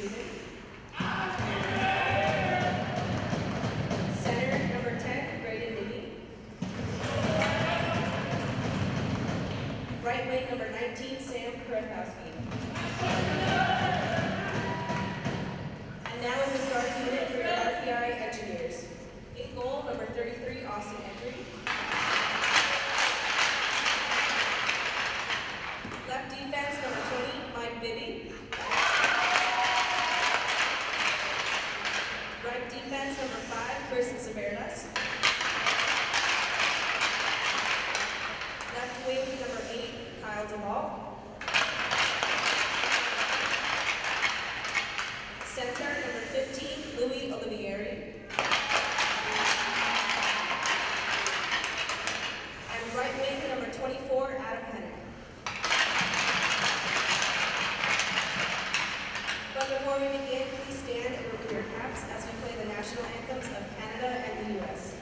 Stephen. Center, number 10, Braden Nibby. Right wing, number 19, Sam Kurakowski. And now is the starting unit for your RPI engineers. In goal, number 33, Austin Entry. Left defense, number 20, Mike Bibby. Right defense, number 5, Chris Zabernas. Left wing, number 8, Kyle Duvall. Center, number 15, Louis Olivieri. And right wing, number 24, Adam Hennick. But before we begin, please stand and remove your caps as we play the national anthems of Canada and the U.S.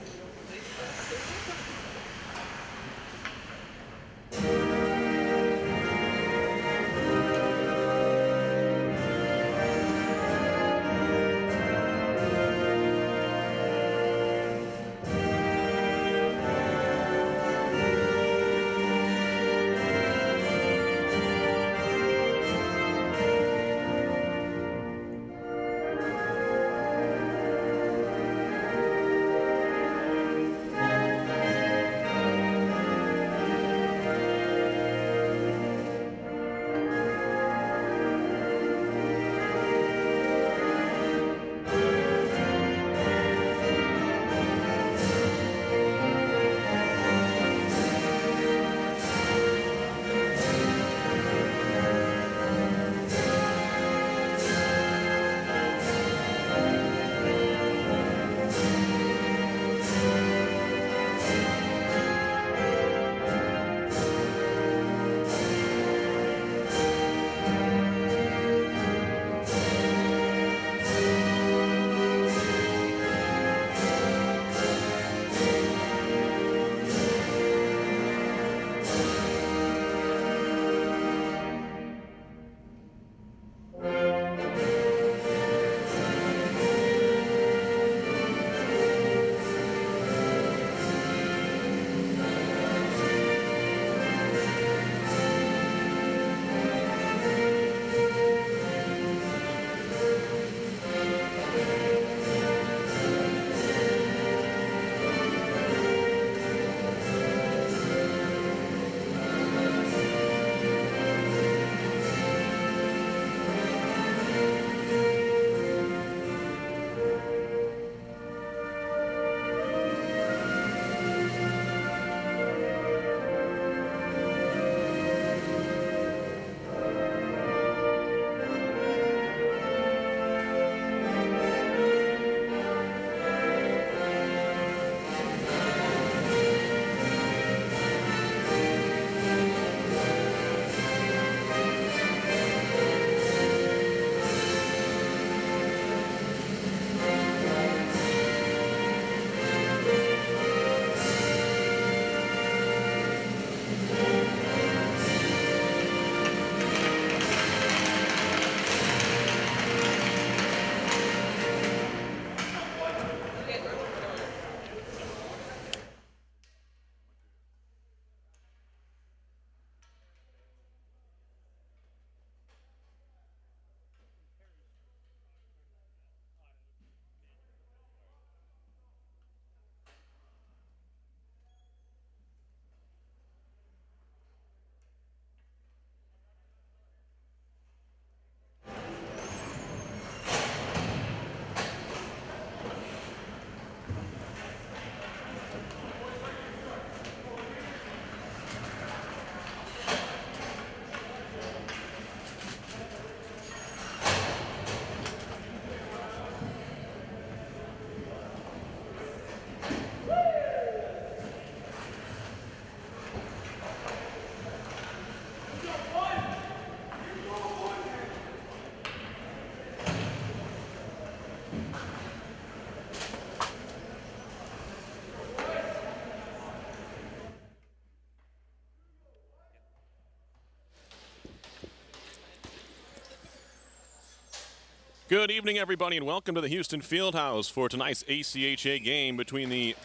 Good evening, everybody, and welcome to the Houston Fieldhouse for tonight's ACHA game between the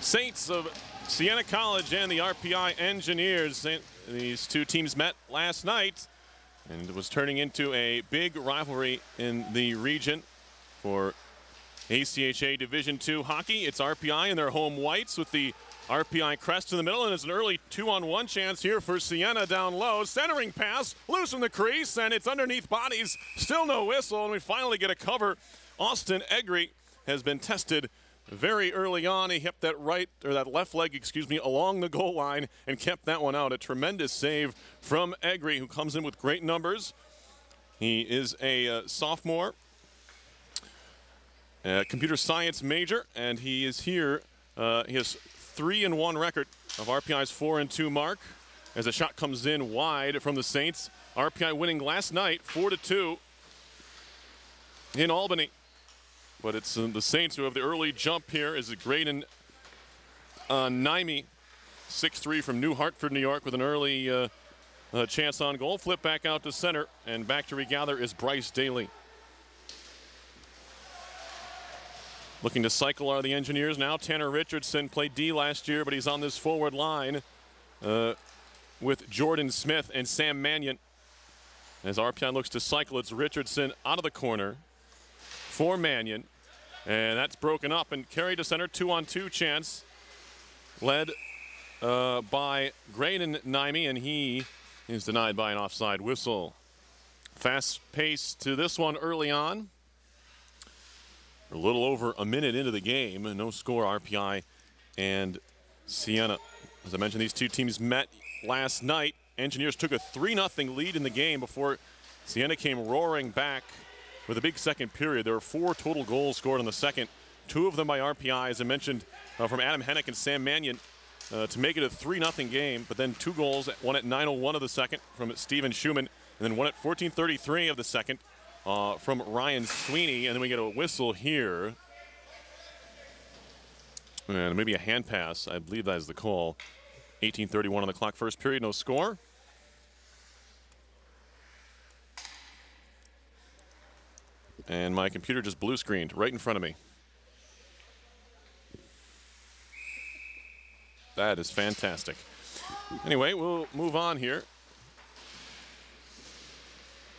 Saints of Siena College and the RPI Engineers. These two teams met last night, and it was turning into a big rivalry in the region for ACHA Division II hockey. It's RPI in their home whites with the RPI crest in the middle, and it's an early 2-on-1 chance here for Siena down low. Centering pass, loose in the crease, and it's underneath bodies. Still no whistle, and we finally get a cover. Austin Egri has been tested very early on. He kept that left leg, along the goal line and kept that one out. A tremendous save from Egri, who comes in with great numbers. He is a sophomore, computer science major, and he is here. He has 3-1 record of RPI's 4-2 mark as a shot comes in wide from the Saints. RPI winning last night 4-2 in Albany. But it's the Saints who have the early jump here as Graydon Naimi, 6'3" from New Hartford, New York, with an early chance on goal. Flip back out to center, and back to regather is Bryce Daly. Looking to cycle are the Engineers now. Tanner Richardson played D last year, but he's on this forward line with Jordan Smith and Sam Mannion. As RPI looks to cycle, it's Richardson out of the corner for Mannion. And that's broken up and carried to center. 2-on-2 chance led by Graydon Naimi, and he is denied by an offside whistle. Fast pace to this one early on. A little over a minute into the game, no score, RPI and Siena. As I mentioned, these two teams met last night. Engineers took a 3-0 lead in the game before Siena came roaring back with a big second period. There were 4 total goals scored in the second, 2 of them by RPI, as I mentioned, from Adam Hennick and Sam Mannion to make it a 3-0 game, but then 2 goals, one at 9:01 of the second from Steven Schumann, and then one at 14:33 of the second from Ryan Sweeney, and then we get a whistle here. And maybe a hand pass, I believe that is the call. 18:31 on the clock, first period, no score. And my computer just blue screened right in front of me. That is fantastic. Anyway, we'll move on here,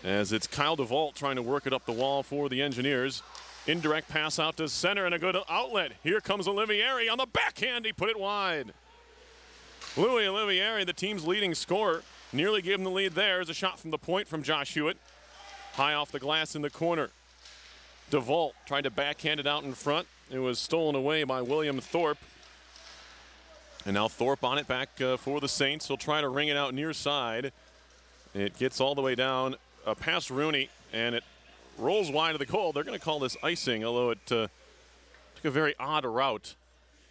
as it's Kyle DeVault trying to work it up the wall for the Engineers. Indirect pass out to center and a good outlet. Here comes Olivieri on the backhand. He put it wide. Louis Olivieri, the team's leading scorer, nearly gave him the lead there. As a shot from the point from Josh Hewitt. High off the glass in the corner. DeVault tried to backhand it out in front. It was stolen away by William Thorpe. And now Thorpe on it back for the Saints. He'll try to ring it out near side. It gets all the way down past Rooney, and it rolls wide of the goal. They're going to call this icing, although it took a very odd route.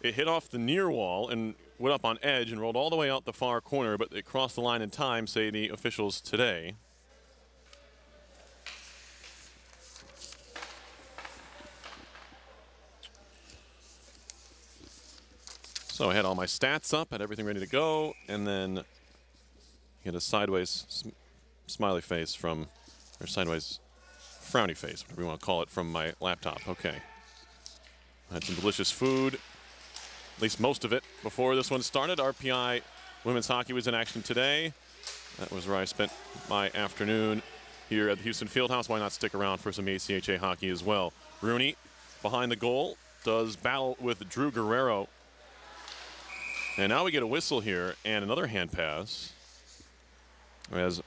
It hit off the near wall and went up on edge and rolled all the way out the far corner, but it crossed the line in time, say the officials today. So I had all my stats up, had everything ready to go, and then get a sideways smiley face from, or sideways frowny face, whatever you want to call it, from my laptop. Okay. I had some delicious food, at least most of it, before this one started. RPI women's hockey was in action today. That was where I spent my afternoon here at the Houston Fieldhouse. Why not stick around for some ACHA hockey as well? Rooney behind the goal does battle with Drew Guerrero. And now we get a whistle here and another hand pass as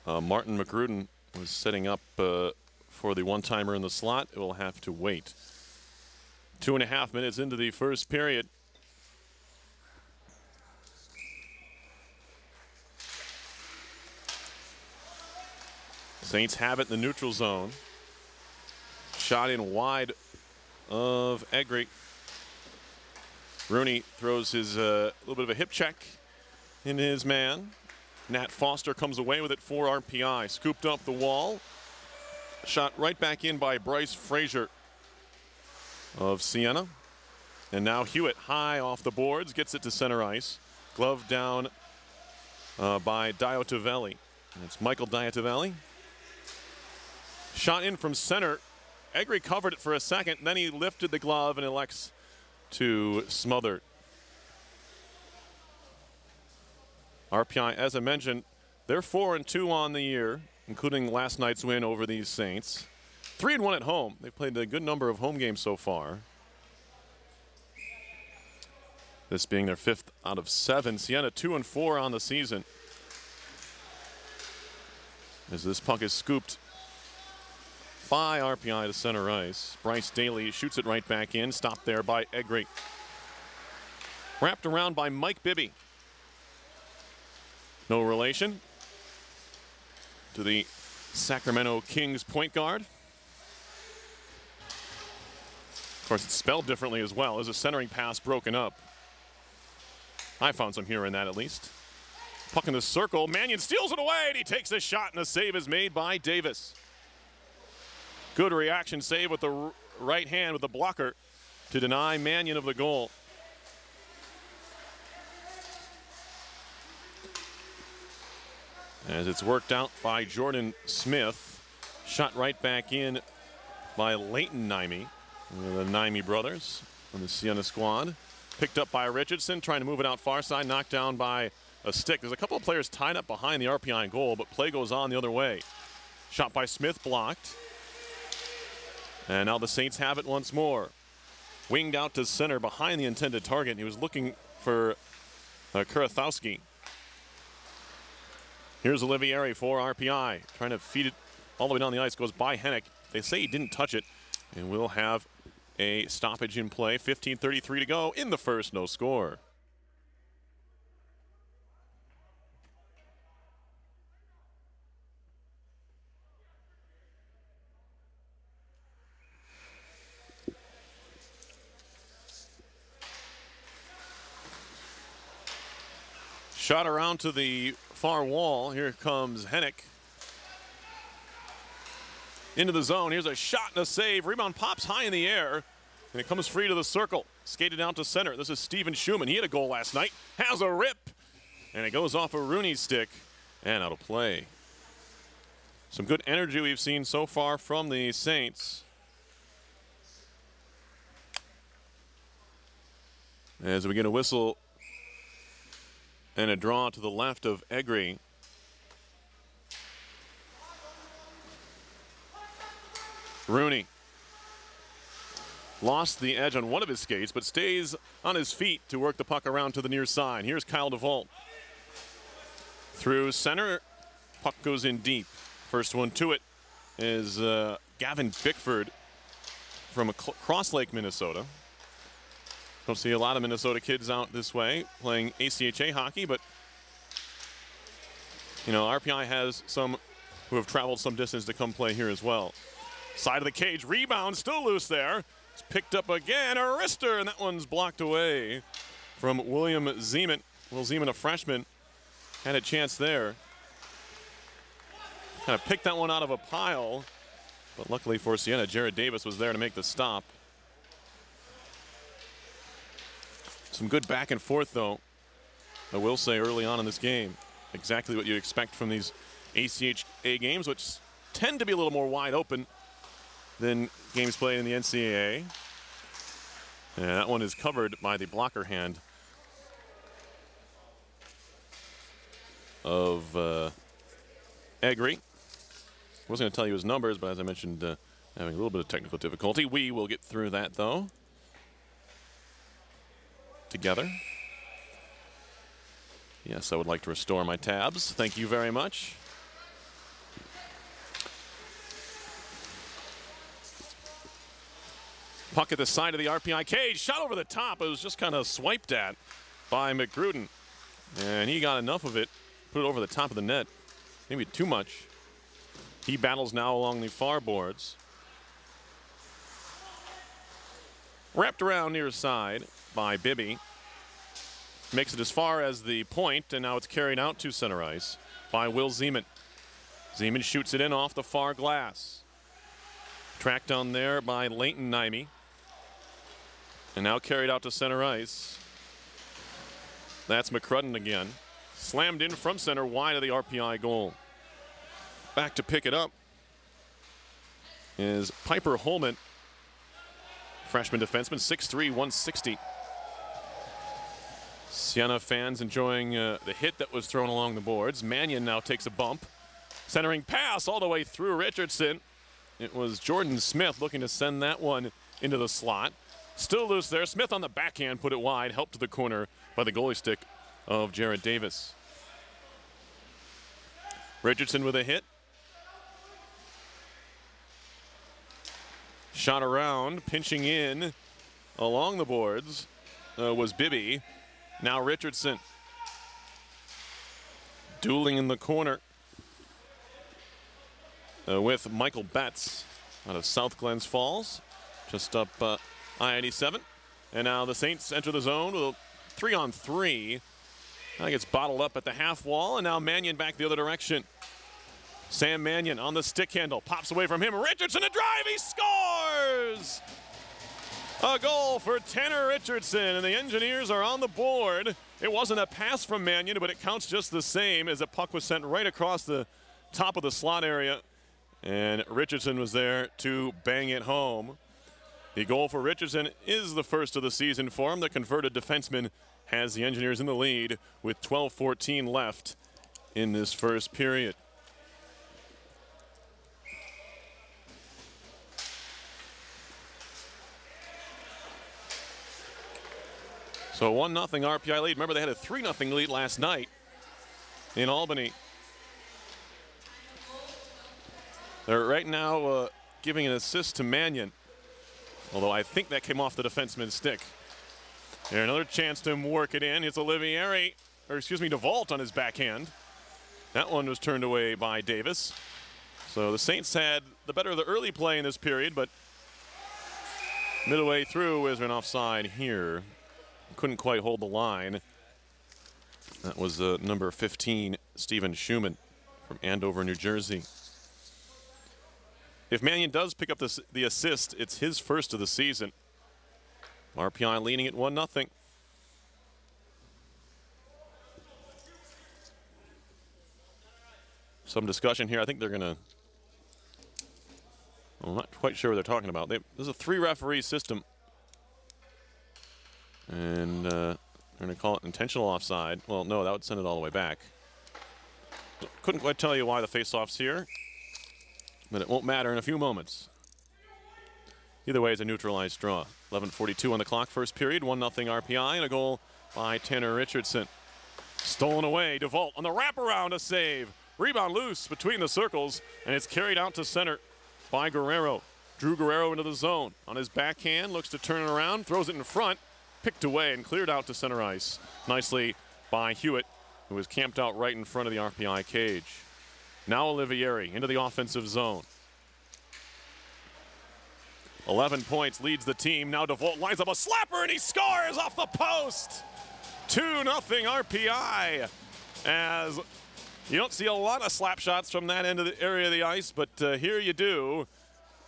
Martin McGruden was setting up for the one-timer in the slot. It will have to wait. 2.5 minutes into the first period. Saints have it in the neutral zone. Shot in wide of Egri. Rooney throws his little bit of a hip check in his man. Nat Foster comes away with it for RPI. Scooped up the wall. Shot right back in by Bryce Frazier of Siena. And now Hewitt high off the boards, gets it to center ice. Glove down by Diotavelli. And it's Michael Diotavelli. Shot in from center. Egri covered it for a second, then he lifted the glove and elects to smother. RPI, as I mentioned, they're 4-2 on the year, including last night's win over these Saints. 3-1 at home. They've played a good number of home games so far. This being their 5th out of 7. Siena 2-4 on the season. As this puck is scooped by RPI to center ice. Bryce Daly shoots it right back in. Stopped there by Egri. Wrapped around by Mike Bibby. No relation to the Sacramento Kings point guard. Of course, it's spelled differently as well. There's a centering pass broken up. I found some humor in that, at least. Puck in the circle. Mannion steals it away, and he takes a shot, and the save is made by Davis. Good reaction save with the right hand with the blocker to deny Mannion of the goal. As it's worked out by Jordan Smith. Shot right back in by Leighton Naimi, the Naimi brothers on the Siena squad. Picked up by Richardson, trying to move it out far side, knocked down by a stick. There's a couple of players tied up behind the RPI goal, but play goes on the other way. Shot by Smith, blocked. And now the Saints have it once more. Winged out to center behind the intended target. He was looking for Kuratowski. Here's Olivieri for RPI. Trying to feed it all the way down the ice. Goes by Hennick. They say he didn't touch it. And we'll have a stoppage in play. 15:33 to go in the first. No score. Shot around to the far wall. Here comes Hennick. Into the zone. Here's a shot and a save. Rebound pops high in the air. And it comes free to the circle. Skated out to center. This is Steven Schumann. He had a goal last night. Has a rip. And it goes off a Rooney's stick and out of play. Some good energy we've seen so far from the Saints. As we get a whistle and a draw to the left of Egri. Rooney lost the edge on one of his skates, but stays on his feet to work the puck around to the near side. Here's Kyle DeVault. Through center, puck goes in deep. First one to it is Gavin Bickford from Cross Lake, Minnesota. Don't see a lot of Minnesota kids out this way playing ACHA hockey, but you know, RPI has some who have traveled some distance to come play here as well. Side of the cage, rebound, still loose there. It's picked up again, a wrister, and that one's blocked away from William Zeman. Will Zeman, a freshman, had a chance there. Kind of picked that one out of a pile, but luckily for Siena, Jared Davis was there to make the stop. Some good back and forth, though, I will say, early on in this game. Exactly what you expect from these ACHA games, which tend to be a little more wide open than games played in the NCAA. And that one is covered by the blocker hand of Egri. I wasn't going to tell you his numbers, but as I mentioned, having a little bit of technical difficulty. We will get through that, though, together. Yes, I would like to restore my tabs. Thank you very much. Puck at the side of the RPI cage. Shot over the top. It was just kind of swiped at by McGrudin. And he got enough of it, put it over the top of the net. Maybe too much. He battles now along the far boards. Wrapped around near side by Bibby. Makes it as far as the point, and now it's carried out to center ice by Will Zeman. Zeman shoots it in off the far glass. Tracked down there by Leighton Naimi. And now carried out to center ice. That's McCrudden again. Slammed in from center, wide of the RPI goal. Back to pick it up is Piper Holman, freshman defenseman, 6'3", 160. Siena fans enjoying the hit that was thrown along the boards. Mannion now takes a bump. Centering pass all the way through Richardson. It was Jordan Smith looking to send that one into the slot. Still loose there. Smith on the backhand put it wide, helped to the corner by the goalie stick of Jared Davis. Richardson with a hit. Shot around, pinching in along the boards was Bibby. Now Richardson. Dueling in the corner with Michael Betts out of South Glens Falls, just up I-87. And now the Saints enter the zone with a 3-on-3. I think it's bottled up at the half wall, and now Mannion back the other direction. Sam Mannion on the stick handle, pops away from him. Richardson a drive, he scores! A goal for Tanner Richardson, and the Engineers are on the board. It wasn't a pass from Mannion, but it counts just the same as the puck was sent right across the top of the slot area. And Richardson was there to bang it home. The goal for Richardson is the first of the season for him. The converted defenseman has the Engineers in the lead with 12:14 left in this first period. So 1-0 RPI lead. Remember, they had a 3-0 lead last night in Albany. They're right now giving an assist to Mannion, although I think that came off the defenseman's stick. Here, another chance to work it in. It's Olivieri, or excuse me, DeVault on his backhand. That one was turned away by Davis. So the Saints had the better of the early play in this period, but midway through is an offside here. Couldn't quite hold the line. That was number 15, Stephen Schumann from Andover, New Jersey. If Mannion does pick up the assist, it's his first of the season. RPI leading at 1-0. Some discussion here. I think they're going to... I'm not quite sure what they're talking about. This is a 3-referee system. And they're going to call it intentional offside. Well, no, that would send it all the way back. Couldn't quite tell you why the face-off's here, but it won't matter in a few moments. Either way, it's a neutralized draw. 11:42 on the clock, first period, 1-0 RPI, and a goal by Tanner Richardson. Stolen away, DeVault on the wraparound, a save. Rebound loose between the circles, and it's carried out to center by Guerrero. Drew Guerrero into the zone. On his backhand, looks to turn it around, throws it in front, picked away and cleared out to center ice. Nicely by Hewitt, who was camped out right in front of the RPI cage. Now Olivieri into the offensive zone. 11 points leads the team. Now DeVault lines up a slapper and he scores off the post. 2-0 RPI. As you don't see a lot of slap shots from that end of the area of the ice, but here you do.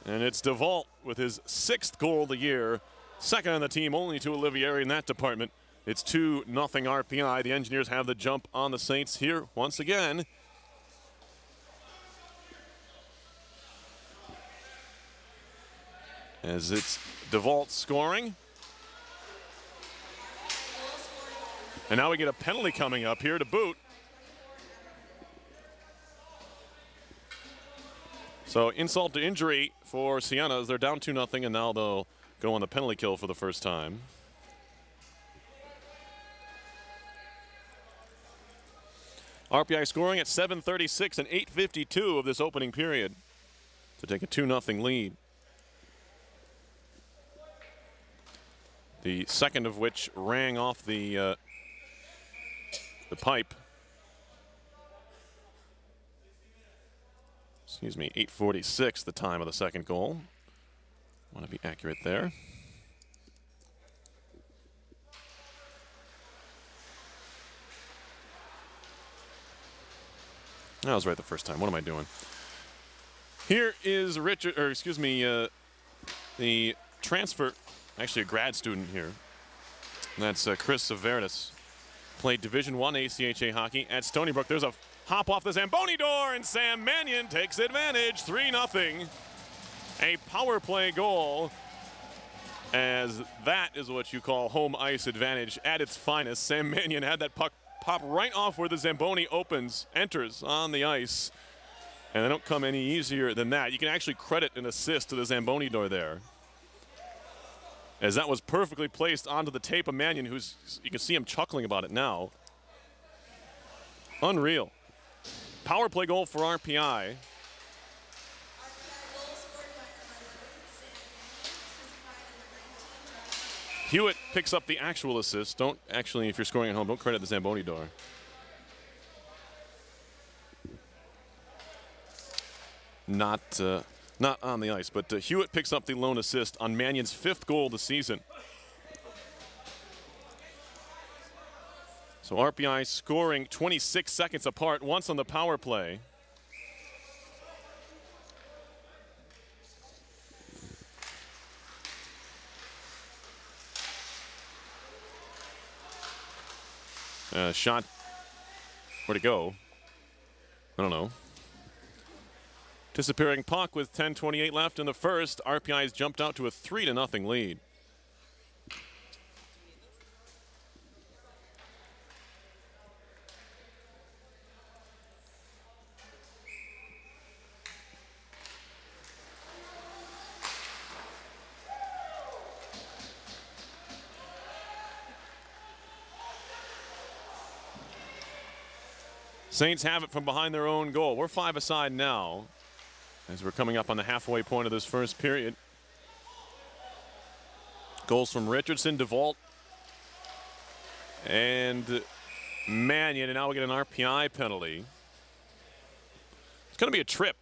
And it's DeVault with his 6th goal of the year. Second on the team, only to Olivieri in that department. It's 2-0 RPI. The Engineers have the jump on the Saints here once again. As it's DeVault scoring. And now we get a penalty coming up here to boot. So insult to injury for Siena as they're down 2-0, and now they'll go on the penalty kill for the first time. RPI scoring at 7:36 and 8:52 of this opening period to take a 2-0 lead. The second of which rang off the pipe. Excuse me, 8:46 the time of the second goal. Want to be accurate there. I was right the first time. What am I doing? Here is the transfer, actually a grad student here. And that's Chris Saverdis. Played Division I ACHA hockey at Stony Brook. There's a hop off the Zamboni door, and Sam Mannion takes advantage. 3-0. A power play goal, as that is what you call home ice advantage at its finest. Sam Mannion had that puck pop right off where the Zamboni enters on the ice. And they don't come any easier than that. You can actually credit an assist to the Zamboni door there, as that was perfectly placed onto the tape of Mannion, who's, you can see him chuckling about it now. Unreal. Power play goal for RPI. Hewitt picks up the actual assist. Don't actually, if you're scoring at home, don't credit the Zamboni door. Not on the ice, but Hewitt picks up the lone assist on Mannion's 5th goal of the season. So RPI scoring 26 seconds apart, once on the power play. Shot, where'd it go? I don't know. Disappearing puck with 10:28 left in the first. RPI has jumped out to a 3-0 lead. Saints have it from behind their own goal. We're 5 aside now, as we're coming up on the halfway point of this first period. Goals from Richardson, DeVault, and Mannion, and now we get an RPI penalty. It's going to be a trip.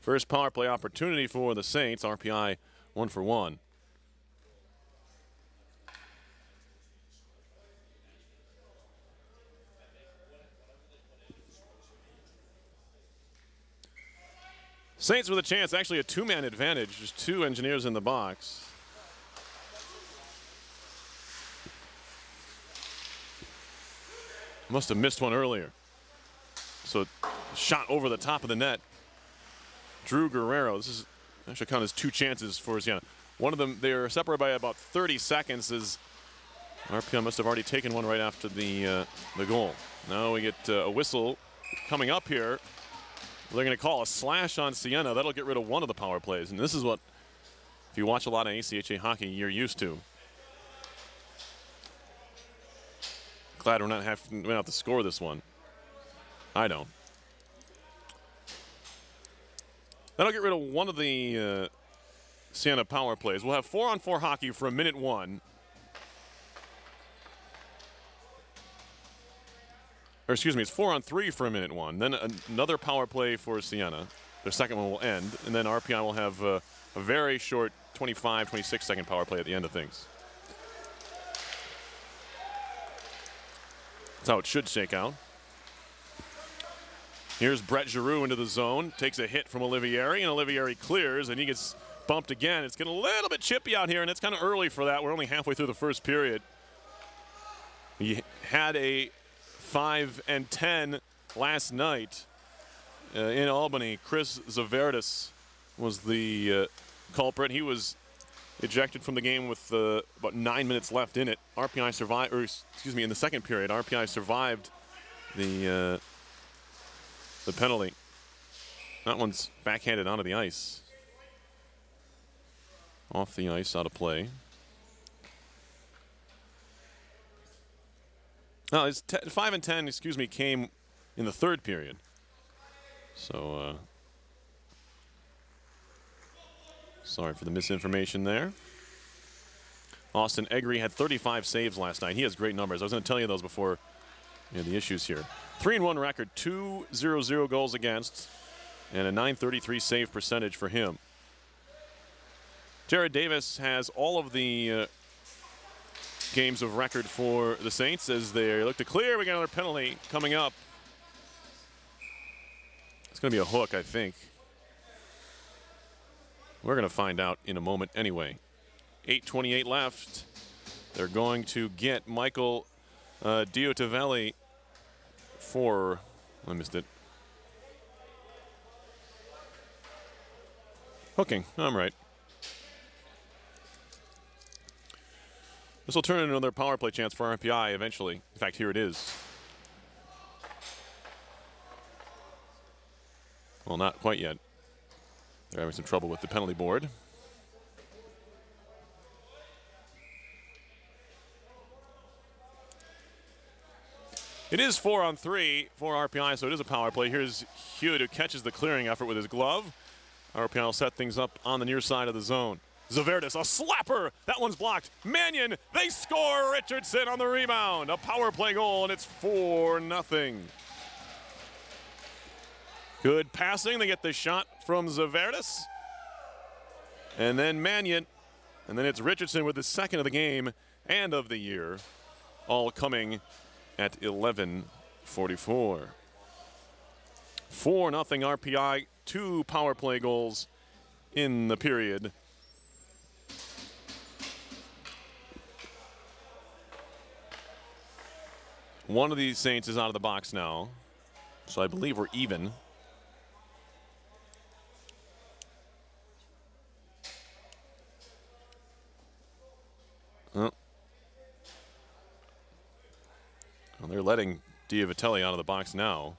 First power play opportunity for the Saints. RPI 1 for 1. Saints with a chance, actually a 2-man advantage. Just 2 engineers in the box. Must have missed one earlier. So shot over the top of the net. Drew Guerrero, this is actually count as 2 chances for Siena. One of them, they're separated by about 30 seconds, as RPI must have already taken one right after the goal. Now we get a whistle coming up here. They're going to call a slash on Siena. That'll get rid of one of the power plays. And this is what, if you watch a lot of ACHA hockey, you're used to. Glad we're not having to score this one. I don't. That'll get rid of one of the Siena power plays. We'll have 4-on-4 hockey for a minute 1. Or excuse me, it's 4-on-3 for a minute 1. Then another power play for Siena. Their second one will end. And then RPI will have a very short 25, 26-second power play at the end of things. That's how it should shake out. Here's Brett Giroux into the zone, takes a hit from Olivieri, and Olivieri clears, and he gets bumped again. It's getting a little bit chippy out here, and it's kind of early for that. We're only halfway through the first period. He had a 5-10 last night in Albany. Chris Zaverdis was the culprit. He was ejected from the game with about 9 minutes left in it. RPI survived, or excuse me, in the second period, RPI survived the penalty. That one's backhanded onto the ice. Off the ice, out of play. No, it's 5-10, excuse me, came in the third period. So, sorry for the misinformation there. Austin Egri had 35 saves last night. He has great numbers. I was going to tell you those before the issues here. 3-1 record, 2-0-0 goals against, and a .933 save percentage for him. Jared Davis has all of the games of record for the Saints as they look to clear. We got another penalty coming up. It's going to be a hook, I think. We're going to find out in a moment anyway. 8:28 left. They're going to get Michael Diotavelli for, I missed it. Hooking, I'm right. This will turn into another power play chance for RPI eventually. In fact, here it is. Well, not quite yet. They're having some trouble with the penalty board. It is 4-on-3 for RPI, so it is a power play. Here's Hewitt, who catches the clearing effort with his glove. RPI will set things up on the near side of the zone. Zaverdis, a slapper. That one's blocked. Mannion, they score. Richardson on the rebound. A power play goal, and it's 4-0. Good passing. They get the shot from Zaverdis. And then Mannion. And then it's Richardson with the second of the game and of the year. All coming at 11:44. 4-0 RPI. 2 power play goals in the period. One of these Saints is out of the box now, so I believe we're even. Well, they're letting Diotavelli out of the box now.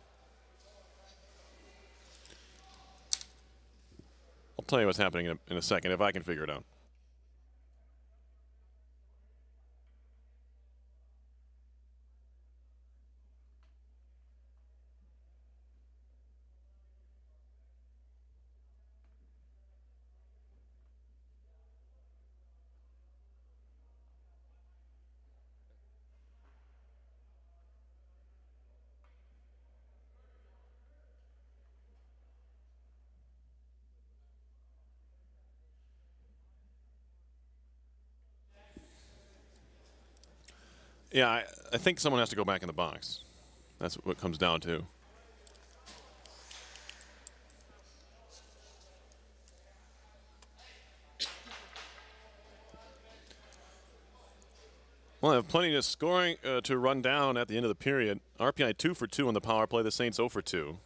I'll tell you what's happening in a second if I can figure it out. Yeah, I think someone has to go back in the box. That's what it comes down to. Well, I have plenty of scoring to run down at the end of the period. RPI 2 for 2 on the power play. The Saints 0 for 2.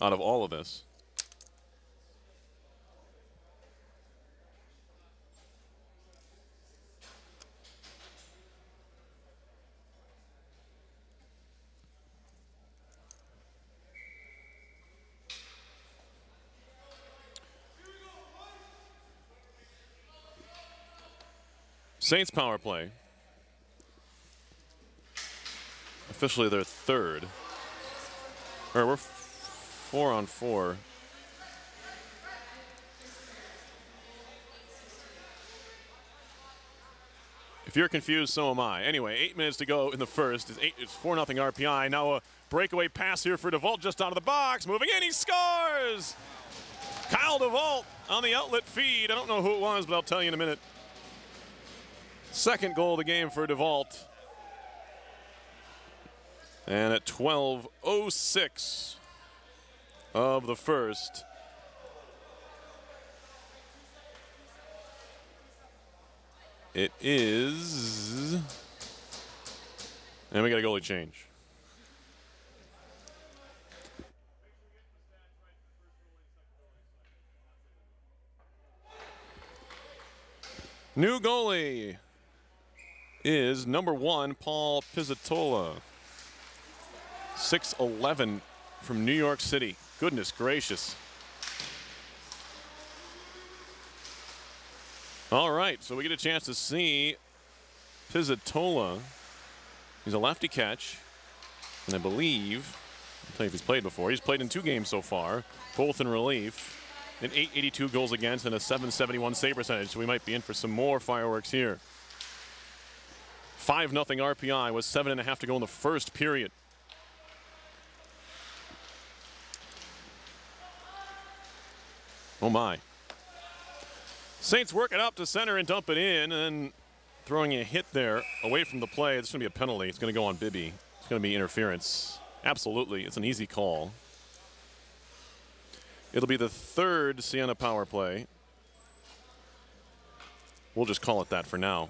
Out of all of this. Saints power play. Officially their third. Or we're 4-on-4. If you're confused, so am I. Anyway, 8 minutes to go in the first. It's 4-0 RPI. Now a breakaway pass here for DeVault just out of the box. Moving in, he scores! Kyle DeVault on the outlet feed. I don't know who it was, but I'll tell you in a minute. Second goal of the game for DeVault. And at 12:06 of the first, it is, and we got a goalie change. New goalie is number 1, Paul Pizzatola. 6'11" from New York City. Goodness gracious. All right, so we get a chance to see Pizzatola. He's a lefty catch, and I believe, I'll tell you if he's played before. He's played in 2 games so far, both in relief. An 882 goals against and a 771 save percentage, so we might be in for some more fireworks here. 5-0 RPI with 7.5 to go in the first period. Oh my. Saints work it up to center and dump it in, and throwing a hit there away from the play. It's going to be a penalty. It's going to go on Bibby. It's going to be interference. Absolutely. It's an easy call. It'll be the third Siena power play. We'll just call it that for now.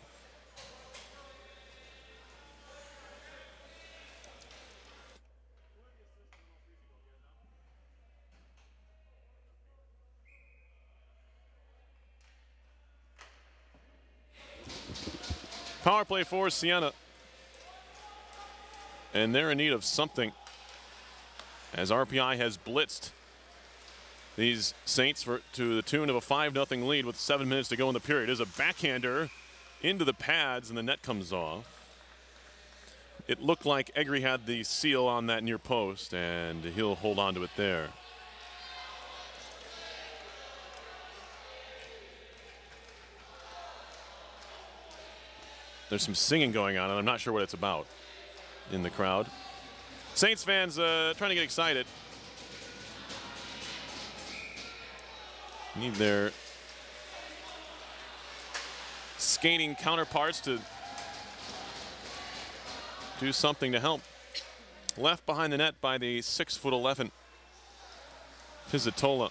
Power play for Siena. And they're in need of something, as RPI has blitzed these Saints to the tune of a 5-0 lead with 7 minutes to go in the period. There's a backhander into the pads, and the net comes off. It looked like Egri had the seal on that near post, and he'll hold on to it there. There's some singing going on, and I'm not sure what it's about in the crowd. Saints fans trying to get excited. Need their skating counterparts to do something to help. Left behind the net by the 6'11" Pizzatola.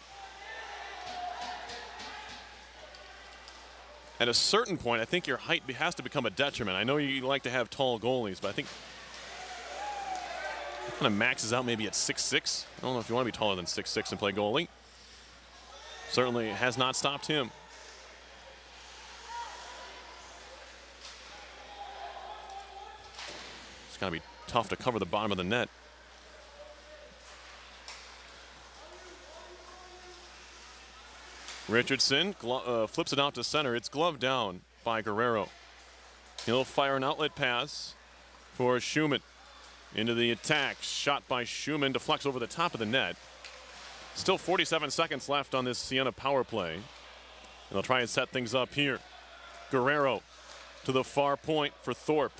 At a certain point, I think your height has to become a detriment. I know you like to have tall goalies, but I think it kind of maxes out maybe at 6'6". I don't know if you want to be taller than 6'6" and play goalie. Certainly has not stopped him. It's got to be tough to cover the bottom of the net. Richardson flips it out to center. It's gloved down by Guerrero. He'll fire an outlet pass for Schumann. Into the attack. Shot by Schumann. Deflects over the top of the net. Still 47 seconds left on this Siena power play. And they'll try and set things up here. Guerrero to the far point for Thorpe.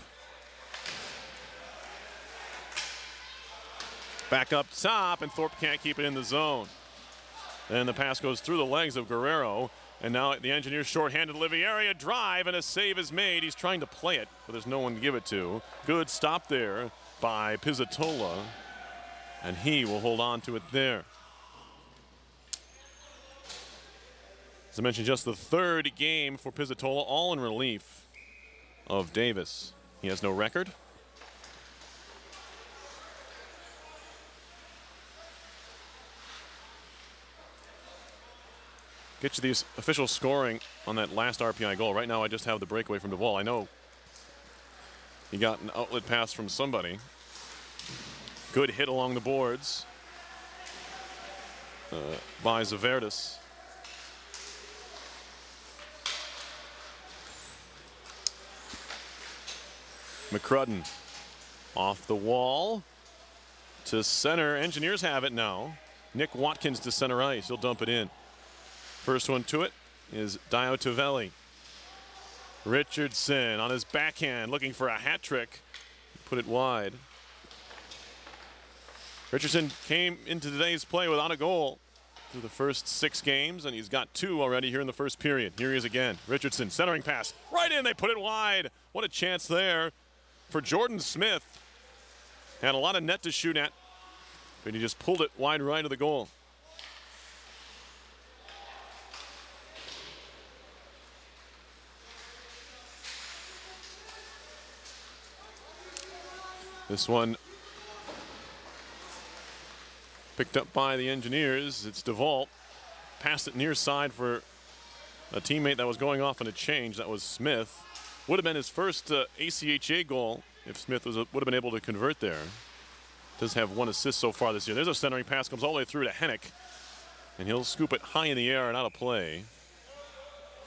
Back up top, and Thorpe can't keep it in the zone. And the pass goes through the legs of Guerrero. And now the Engineers shorthanded Olivieri, a drive, and a save is made. He's trying to play it, but there's no one to give it to. Good stop there by Pizzatola. And he will hold on to it there. As I mentioned, just the third game for Pizzatola, all in relief of Davis. He has no record. Get you the official scoring on that last RPI goal. Right now I just have the breakaway from Duvall. I know he got an outlet pass from somebody. Good hit along the boards by Zaverdis. McCrudden off the wall to center. Engineers have it now. Nick Watkins to center ice. He'll dump it in. First one to it is Dio Tovelli. Richardson on his backhand looking for a hat trick. Put it wide. Richardson came into today's play without a goal through the first 6 games, and he's got 2 already here in the first period. Here he is again. Richardson, centering pass. Right in, they put it wide. What a chance there for Jordan Smith. Had a lot of net to shoot at, but he just pulled it wide right of the goal. This one picked up by the Engineers. It's Duvall. Passed it near side for a teammate that was going off on a change. That was Smith. Would have been his first ACHA goal if Smith would have been able to convert there. Does have 1 assist so far this year. There's a centering pass, comes all the way through to Hennick. And he'll scoop it high in the air and out of play.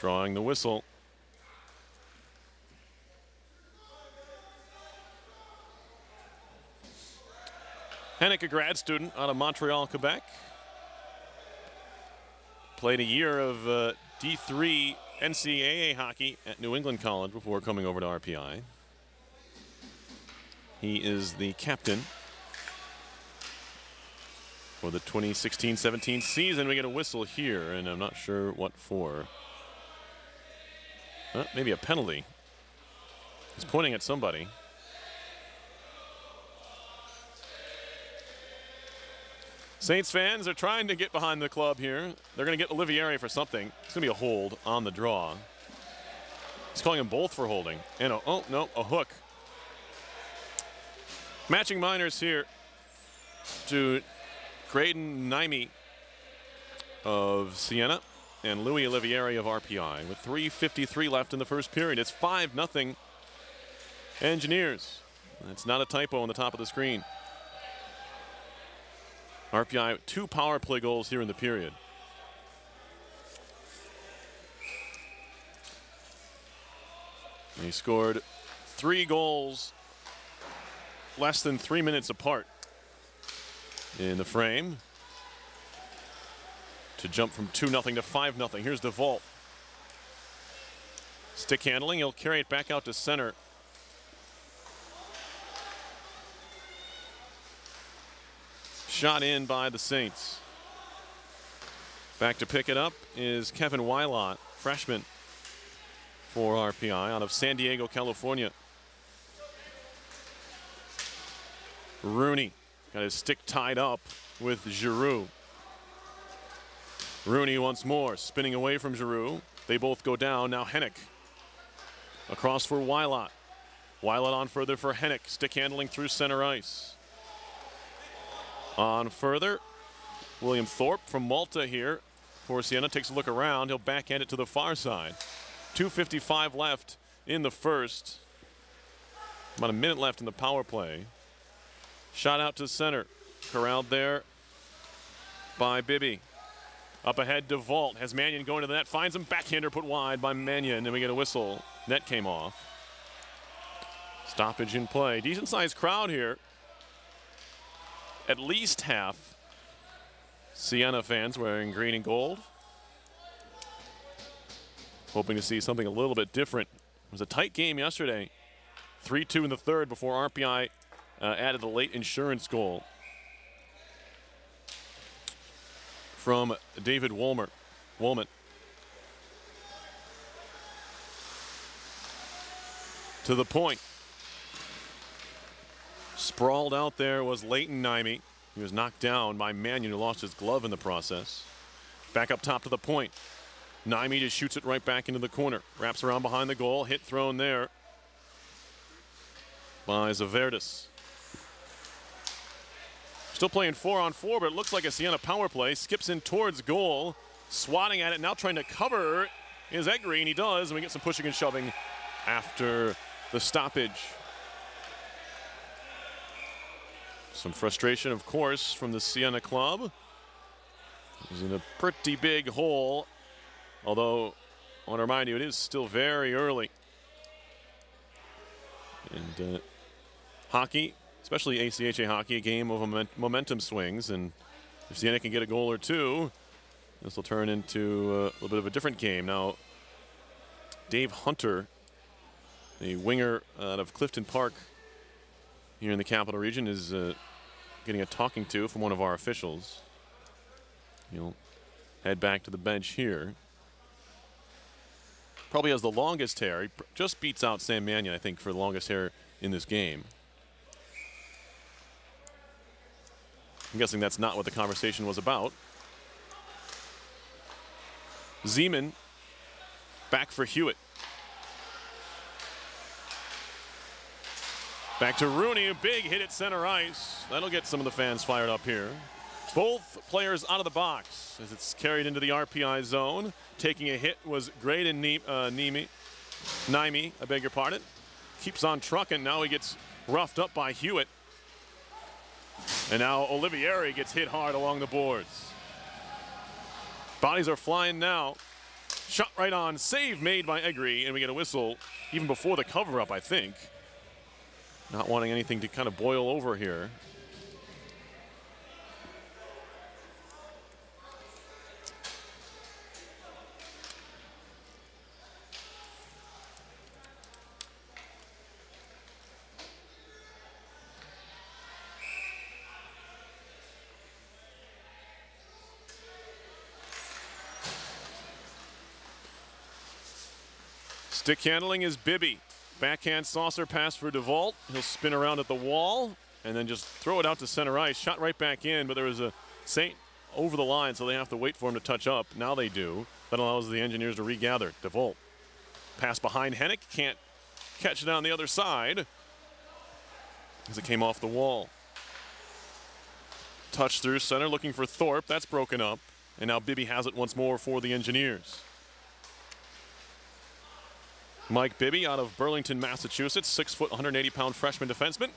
Drawing the whistle. Hennick, a grad student out of Montreal, Quebec. Played a year of D3 NCAA hockey at New England College before coming over to RPI. He is the captain for the 2016-17 season. We get a whistle here, and I'm not sure what for. Maybe a penalty. He's pointing at somebody. Saints fans are trying to get behind the club here. They're going to get Olivieri for something. It's going to be a hold on the draw. He's calling them both for holding. And a hook. Matching minors here to Graydon Naimi of Siena and Louis Olivieri of RPI with 3:53 left in the first period. It's 5-0 Engineers. That's not a typo on the top of the screen. RPI 2 power play goals here in the period. They scored 3 goals less than 3 minutes apart in the frame to jump from 2-0 to 5-0. Here's DeVault. Stick handling, he'll carry it back out to center. Shot in by the Saints. Back to pick it up is Kevin Wylot, freshman for RPI out of San Diego, California. Rooney got his stick tied up with Giroux. Rooney once more, spinning away from Giroux. They both go down. Now Hennick across for Wylot. Wylot on further for Hennick. Stick handling through center ice. On further, William Thorpe from Malta here for Siena takes a look around. He'll backhand it to the far side. 2:55 left in the first. About a minute left in the power play. Shot out to center. Corralled there by Bibby. Up ahead, DeVault has Mannion going to the net. Finds him. Backhander put wide by Mannion. And we get a whistle. Net came off. Stoppage in play. Decent sized crowd here. At least half Siena fans wearing green and gold. Hoping to see something a little bit different. It was a tight game yesterday. 3-2 in the third before RPI added the late insurance goal from David Woolman. To the point. Sprawled out there was Leighton Naimi. He was knocked down by Mannion, who lost his glove in the process. Back up top to the point. Naimi just shoots it right back into the corner. Wraps around behind the goal. Hit thrown there by Zaverdis. Still playing 4-on-4, but it looks like a Siena power play. Skips in towards goal. Swatting at it, now trying to cover is Egri, and he does. And we get some pushing and shoving after the stoppage. Some frustration, of course, from the Siena club. He's in a pretty big hole. Although, I want to remind you, it is still very early. And hockey, especially ACHA hockey, a game of momentum swings. And if Siena can get a goal or two, this will turn into a little bit of a different game. Now, Dave Hunter, a winger out of Clifton Park here in the Capital Region, is getting a talking to from one of our officials. He'll head back to the bench here. Probably has the longest hair. He just beats out Sam Mannion, I think, for the longest hair in this game. I'm guessing that's not what the conversation was about. Zeman back for Hewitt. Back to Rooney, a big hit at center ice. That'll get some of the fans fired up here. Both players out of the box as it's carried into the RPI zone. Taking a hit was Graydon Naimi, I beg your pardon. Keeps on trucking. Now he gets roughed up by Hewitt. And now Olivieri gets hit hard along the boards. Bodies are flying now. Shot right on. Save made by Egri, and we get a whistle even before the cover-up, I think. Not wanting anything to kind of boil over here. Stick handling is Bibby. Backhand saucer pass for DeVault. He'll spin around at the wall and then just throw it out to center ice. Shot right back in, but there was a Saint over the line, so they have to wait for him to touch up. Now they do. That allows the Engineers to regather. DeVault. Pass behind Hennick. Can't catch it on the other side as it came off the wall. Touch through center, looking for Thorpe. That's broken up. And now Bibby has it once more for the Engineers. Mike Bibby out of Burlington, Massachusetts, 6 foot, 180-pound freshman defenseman.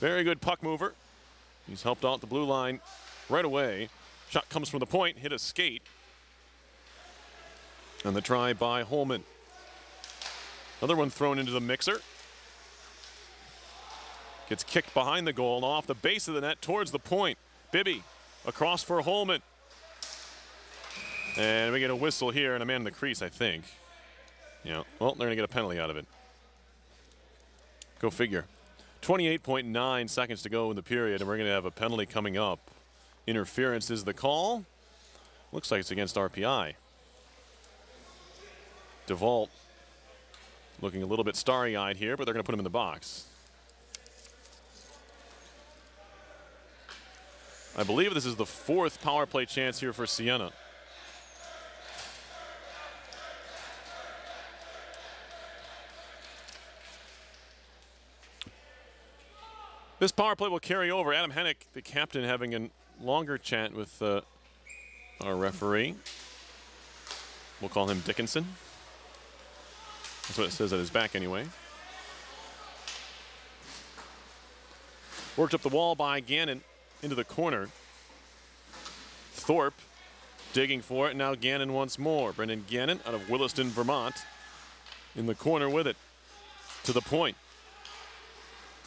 Very good puck mover. He's helped out the blue line right away. Shot comes from the point, hit a skate. And the try by Holman. Another one thrown into the mixer. Gets kicked behind the goal and off the base of the net towards the point. Bibby across for Holman. And we get a whistle here and a man in the crease, I think. Yeah, well, they're going to get a penalty out of it. Go figure. 28.9 seconds to go in the period, and we're going to have a penalty coming up. Interference is the call. Looks like it's against RPI. DeVault looking a little bit starry-eyed here, but they're going to put him in the box. I believe this is the 4th power play chance here for Siena. This power play will carry over. Adam Hennick, the captain, having a longer chat with our referee. We'll call him Dickinson. That's what it says at his back anyway. Worked up the wall by Gannon into the corner. Thorpe digging for it, and now Gannon once more. Brendan Gannon out of Williston, Vermont, in the corner with it. To the point.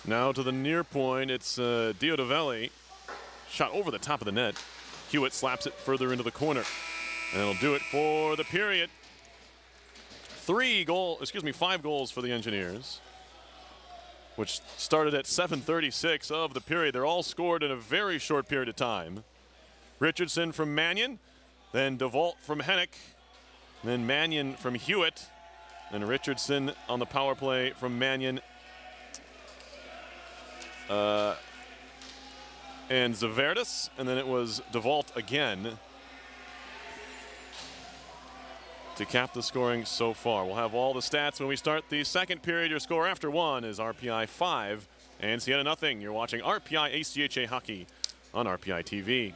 Now to the near point, it's Diodavelli. Shot over the top of the net. Hewitt slaps it further into the corner. And it'll do it for the period. 5 goals for the Engineers, which started at 7:36 of the period. They're all scored in a very short period of time. Richardson from Mannion, then DeVault from Hennick, then Mannion from Hewitt, and Richardson on the power play from Mannion. And Zaverdis, and then it was DeVault again to cap the scoring so far. We'll have all the stats when we start the second period. Your score after 1 is RPI 5 and Siena nothing. You're watching RPI ACHA hockey on RPI TV.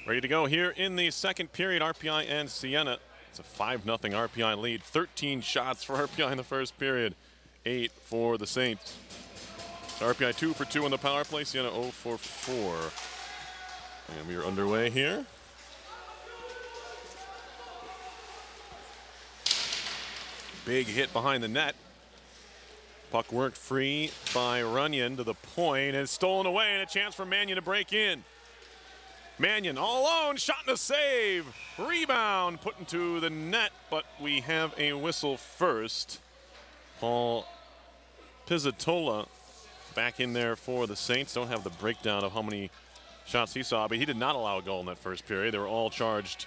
Ready to go here in the second period, RPI and Siena. It's a 5-0 RPI lead. 13 shots for RPI in the first period, 8 for the Saints. So RPI 2 for 2 on the power play, Siena 0 for 4. And we are underway here. Big hit behind the net. Puck worked free by Runyon to the point, and it's stolen away, and a chance for Mannion to break in. Mannion all alone, shot and a save. Rebound put into the net, but we have a whistle first. Paul Pizzatola back in there for the Saints. Don't have the breakdown of how many shots he saw, but he did not allow a goal in that first period. They were all charged,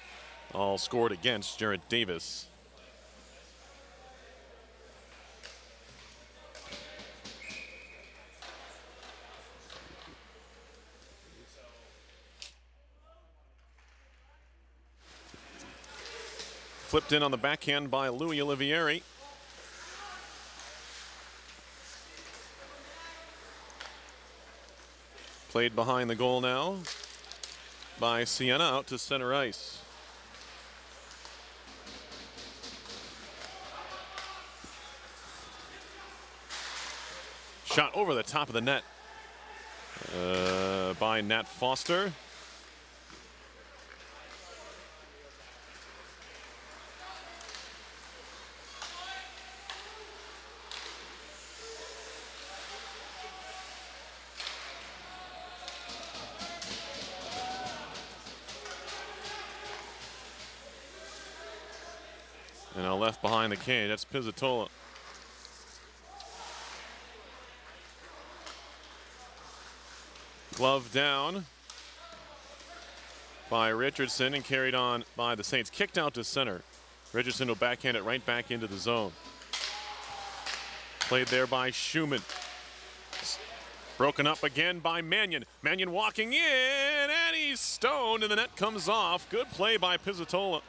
all scored against Jared Davis. Flipped in on the backhand by Louis Olivieri. Played behind the goal now by Siena, out to center ice. Shot over the top of the net by Nat Foster. And now left behind the cage, that's Pizzatola. Glove down by Richardson and carried on by the Saints. Kicked out to center. Richardson will backhand it right back into the zone. Played there by Schumann. Broken up again by Mannion. Mannion walking in, and he's stoned, and the net comes off. Good play by Pizzatola.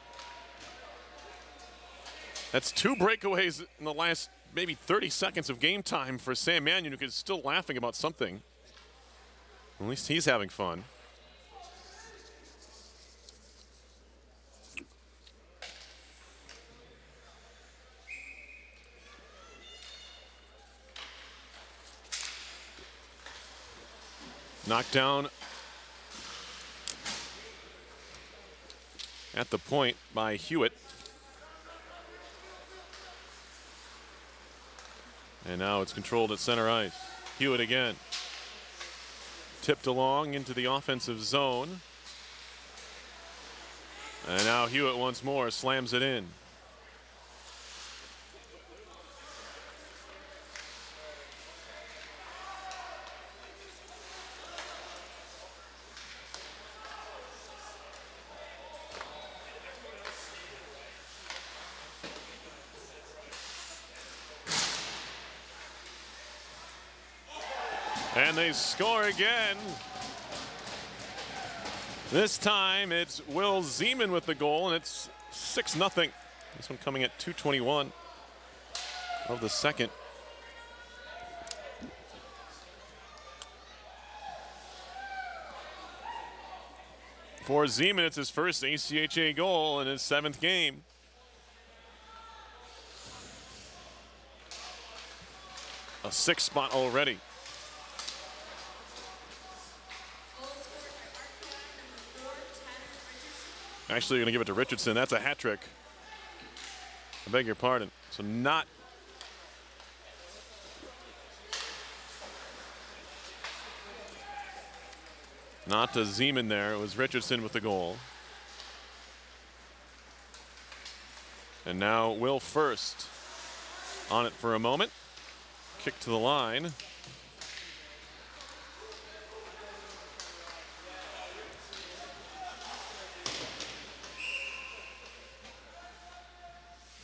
That's 2 breakaways in the last maybe 30 seconds of game time for Sam Mannion, who is still laughing about something. At least he's having fun. Knocked down at the point by Hewitt. And now it's controlled at center ice. Hewitt again. Tipped along into the offensive zone. And now Hewitt once more slams it in. And they score again. This time it's Will Zeman with the goal, and it's 6-0. This one coming at 2:21 of the second. For Zeman, it's his first ACHA goal in his 7th game. A 6th spot already. Actually, going to give it to Richardson. That's a hat trick. I beg your pardon. So not to Zeman there. It was Richardson with the goal. And now Will First on it for a moment. Kick to the line.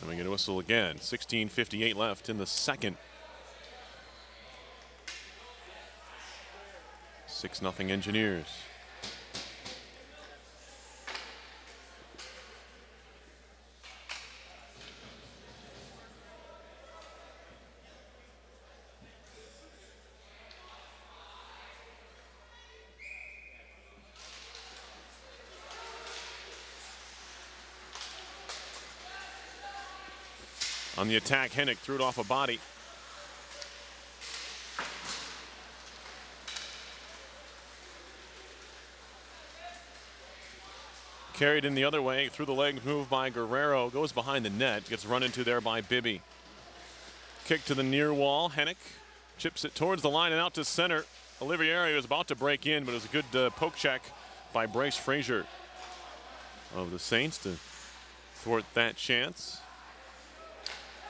And we get a whistle again. 16:58 left in the second. 6-0 Engineers. On the attack, Hennick threw it off a body. Carried in the other way, through the legs move by Guerrero, goes behind the net, gets run into there by Bibby. Kick to the near wall, Hennick chips it towards the line and out to center. Olivieri was about to break in, but it was a good poke check by Bryce Frazier of the Saints to thwart that chance.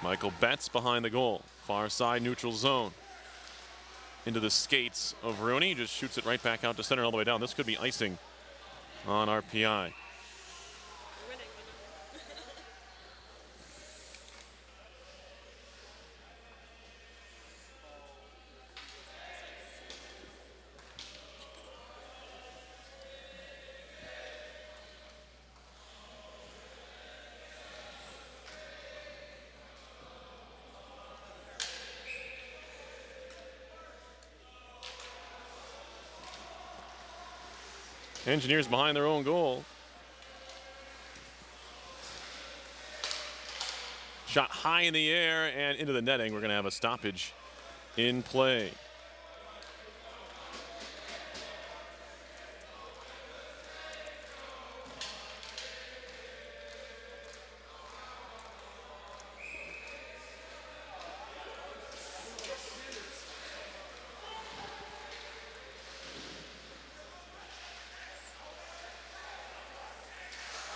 Michael Betts behind the goal, far side neutral zone. Into the skates of Rooney, just shoots it right back out to center all the way down. This could be icing on RPI. Engineers behind their own goal. Shot high in the air and into the netting. We're going to have a stoppage in play.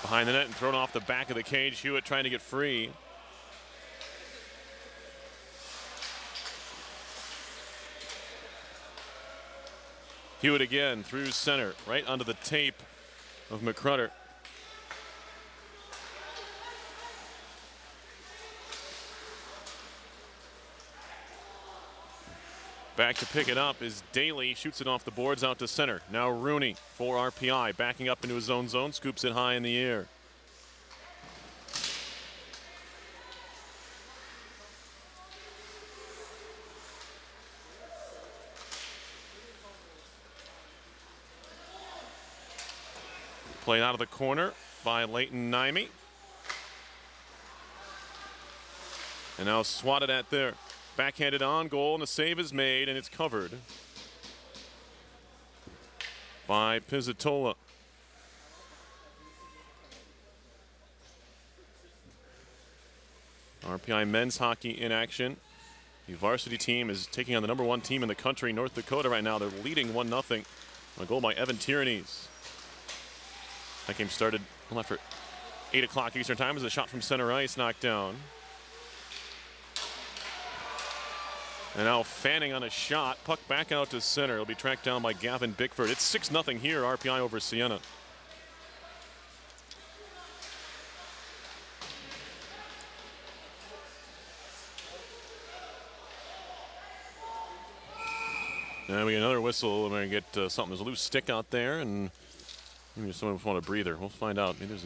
Behind the net and thrown off the back of the cage. Hewitt trying to get free. Hewitt again through center, right onto the tape of McCrutter. Back to pick it up is Daly, shoots it off the boards out to center. Now Rooney for RPI, backing up into his own zone, scoops it high in the air. Played out of the corner by Leighton Naimi. And now swatted at there. Backhanded on goal, and the save is made, and it's covered by Pizzatola. RPI men's hockey in action. The varsity team is taking on the #1 team in the country, North Dakota, right now. They're leading 1-0. A goal by Evan Tyrannies. That game started after 8 o'clock Eastern time as a shot from center ice knocked down. And now Fanning on a shot, puck back out to center. It'll be tracked down by Gavin Bickford. It's 6-0 here, RPI over Siena. And we get another whistle. We're going to get something. There's a loose stick out there, and maybe someone want a breather. We'll find out. Maybe there's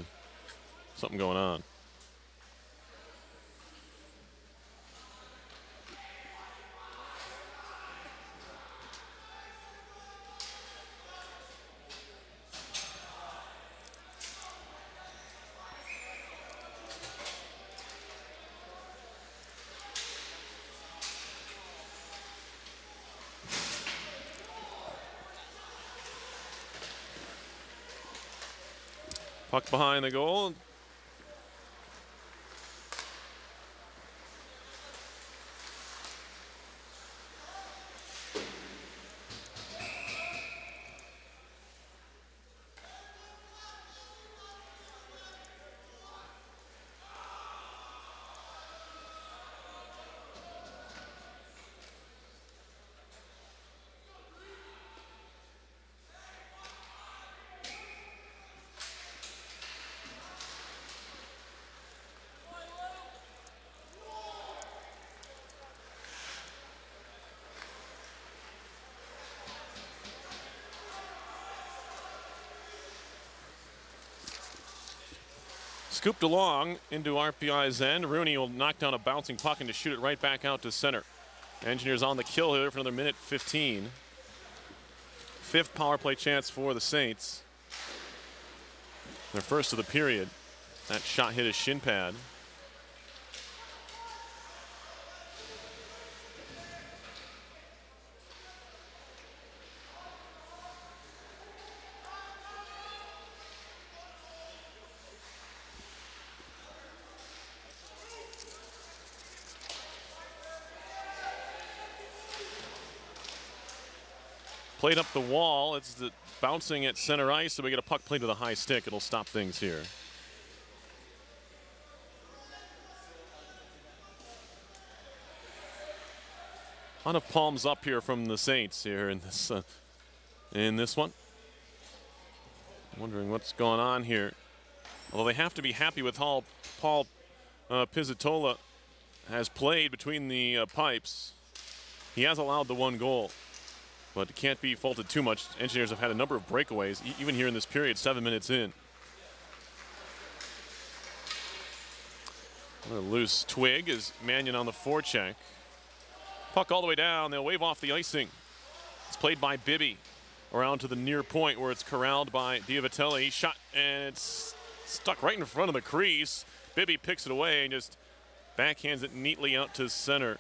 something going on. Puck behind the goal. Scooped along into RPI's end. Rooney will knock down a bouncing puck and to shoot it right back out to center. Engineers on the kill here for another minute 15. 5th power play chance for the Saints. Their first of the period. That shot hit his shin pad. played up the wall. It's bouncing at center ice, so we get a puck played to the high stick. It'll stop things here. A lot of palms up here from the Saints here in this one. Wondering what's going on here. Although they have to be happy with how Paul Pizzatola has played between the pipes. He has allowed the 1 goal, but it can't be faulted too much. Engineers have had a number of breakaways, even here in this period, 7 minutes in. A loose twig is Mannion on the forecheck. Puck all the way down. They'll wave off the icing. It's played by Bibby around to the near point where it's corralled by Diavatelli. Shot, and it's stuck right in front of the crease. Bibby picks it away and just backhands it neatly out to center.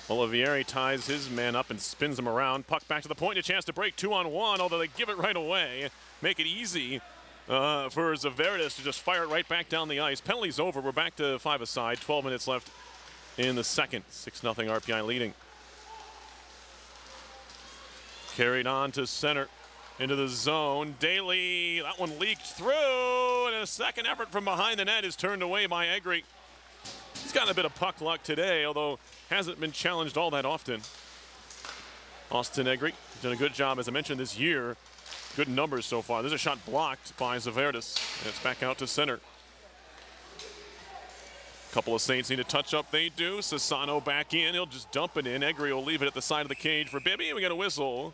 Olivieri ties his man up and spins him around. Puck back to the point, a chance to break 2-on-1, although they give it right away. Make it easy for Zaverdis to just fire it right back down the ice. Penalty's over, we're back to 5-a-side, 12 minutes left in the second. 6-0 RPI leading. Carried on to center, into the zone. Daly, that one leaked through, and a second effort from behind the net is turned away by Egri. He's gotten a bit of puck luck today, although hasn't been challenged all that often. Austin Egri done a good job, as I mentioned, this year. Good numbers so far. There's a shot blocked by Zaverdis, and it's back out to center. Couple of Saints need a touch up. They do. Sassano back in. He'll just dump it in. Egri will leave it at the side of the cage for Bibby. We got a whistle.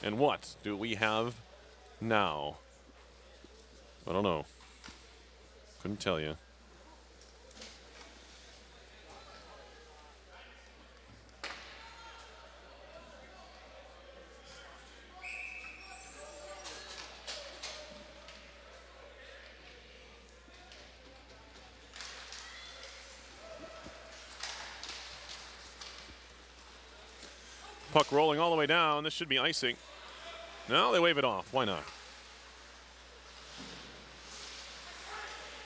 And what do we have now? I don't know. Couldn't tell you. Puck rolling all the way down. This should be icing. No, they wave it off. Why not?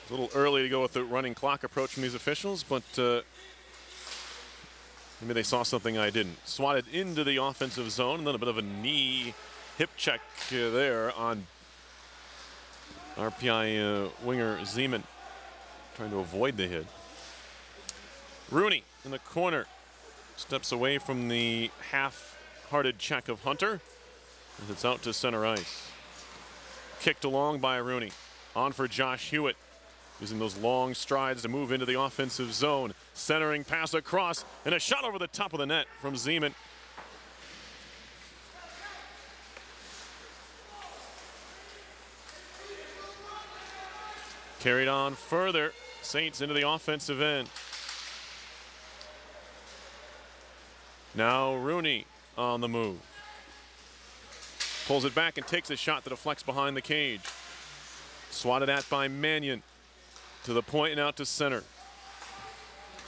It's a little early to go with the running clock approach from these officials, but maybe they saw something I didn't. Swatted into the offensive zone, and then a bit of a knee hip check there on RPI winger Zeman, trying to avoid the hit. Rooney in the corner. Steps away from the half-hearted check of Hunter as it's out to center ice. Kicked along by Rooney. On for Josh Hewitt, using those long strides to move into the offensive zone. Centering pass across, and a shot over the top of the net from Zeman. Carried on further. Saints into the offensive end. Now Rooney on the move. Pulls it back and takes a shot that deflects behind the cage. Swatted at by Mannion. To the point and out to center.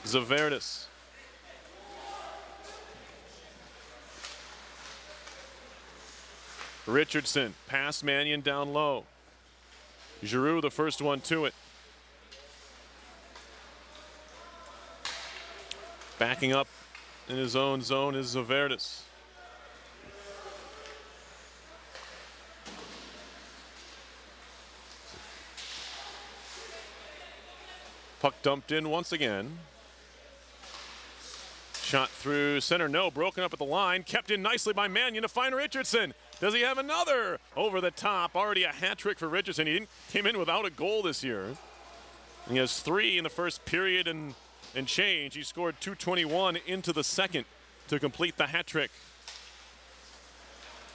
Zaverdis. Richardson, past Mannion down low. Giroux, the first one to it. Backing up in his own zone is Zaverdis. Puck dumped in once again. Shot through center, no, broken up at the line. Kept in nicely by Mannion to find Richardson. Does he have another over the top? Already a hat trick for Richardson. He came in without a goal this year. He has 3 in the first period and change. He scored 2:21 into the second to complete the hat trick.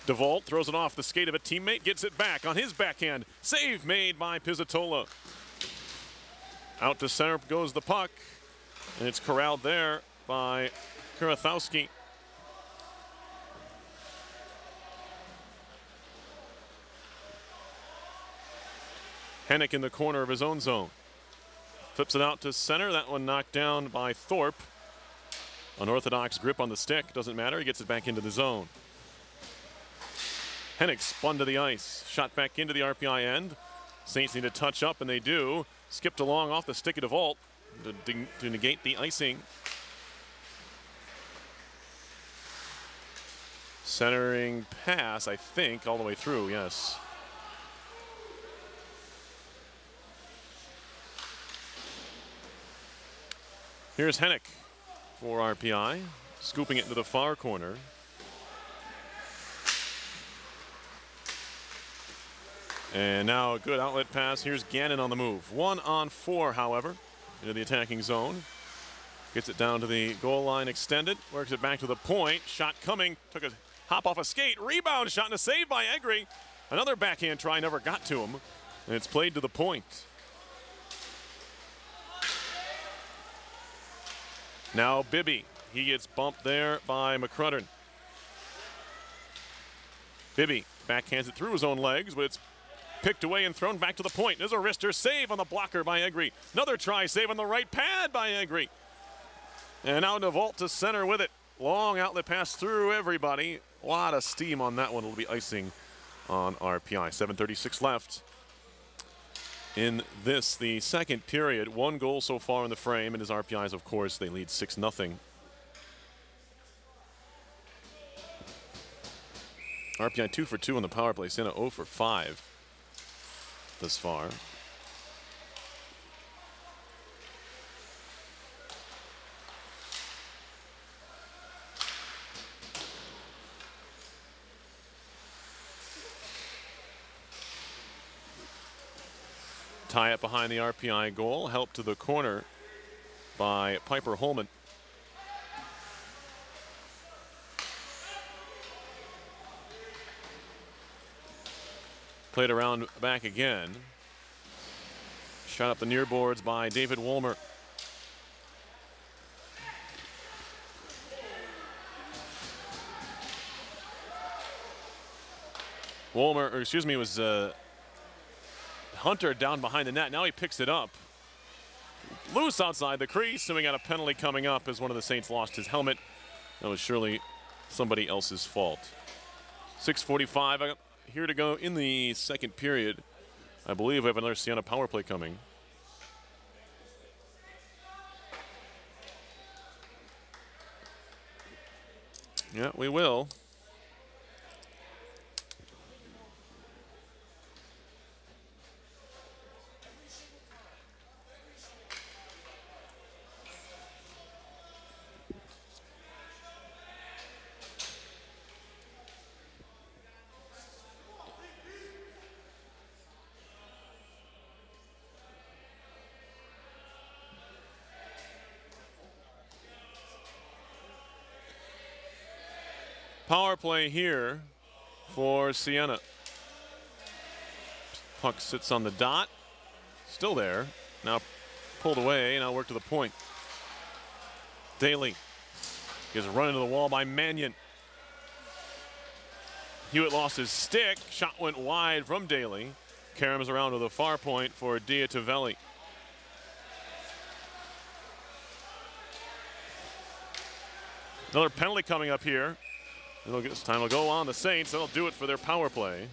DeVault throws it off the skate of a teammate, gets it back on his backhand. Save made by Pizzatola. Out to center goes the puck, and it's corralled there by Kuratowski. Hennick in the corner of his own zone. Flips it out to center. That one knocked down by Thorpe. Unorthodox grip on the stick. Doesn't matter. He gets it back into the zone. Hennick spun to the ice. Shot back into the RPI end. Saints need to touch up, and they do. Skipped along off the stick of DeVault to negate the icing. Centering pass, I think, all the way through, yes. Here's Hennick for RPI, scooping it into the far corner. And now a good outlet pass. Here's Gannon on the move. 1-on-4, however, into the attacking zone. Gets it down to the goal line extended. Works it back to the point. Shot coming. Took a hop off a skate. Rebound shot and a save by Egri. Another backhand try never got to him. And it's played to the point. Now Bibby. He gets bumped there by McCrudden. Bibby backhands it through his own legs, but it's picked away and thrown back to the point. There's a wrister save on the blocker by Egri. Another try save on the right pad by Egri. And now DeVault to center with it. Long outlet pass through everybody. A lot of steam on that one. It'll be icing on RPI. 7:36 left in this, the second period. 1 goal so far in the frame, and his RPIs, of course, they lead 6-0. RPI 2 for 2 on the power play. Siena 0 for 5 thus far. Tie up behind the RPI goal. Help to the corner by Piper Holman. Played around back again. Shot up the near boards by David Wolmer. Was Hunter down behind the net. Now he picks it up. Loose outside the crease, and we got a penalty coming up as one of the Saints lost his helmet. That was surely somebody else's fault. 6:45 here to go in the second period. I believe we have another Siena power play coming. Yeah, we will. Power play here for Siena. Puck sits on the dot. Still there. Now pulled away. Now work to the point. Daly gets run into the wall by Mannion. Hewitt lost his stick. Shot went wide from Daly. Caroms around to the far point for Diatavelli. Another penalty coming up here. This time will go on the Saints. They'll do it for their power play.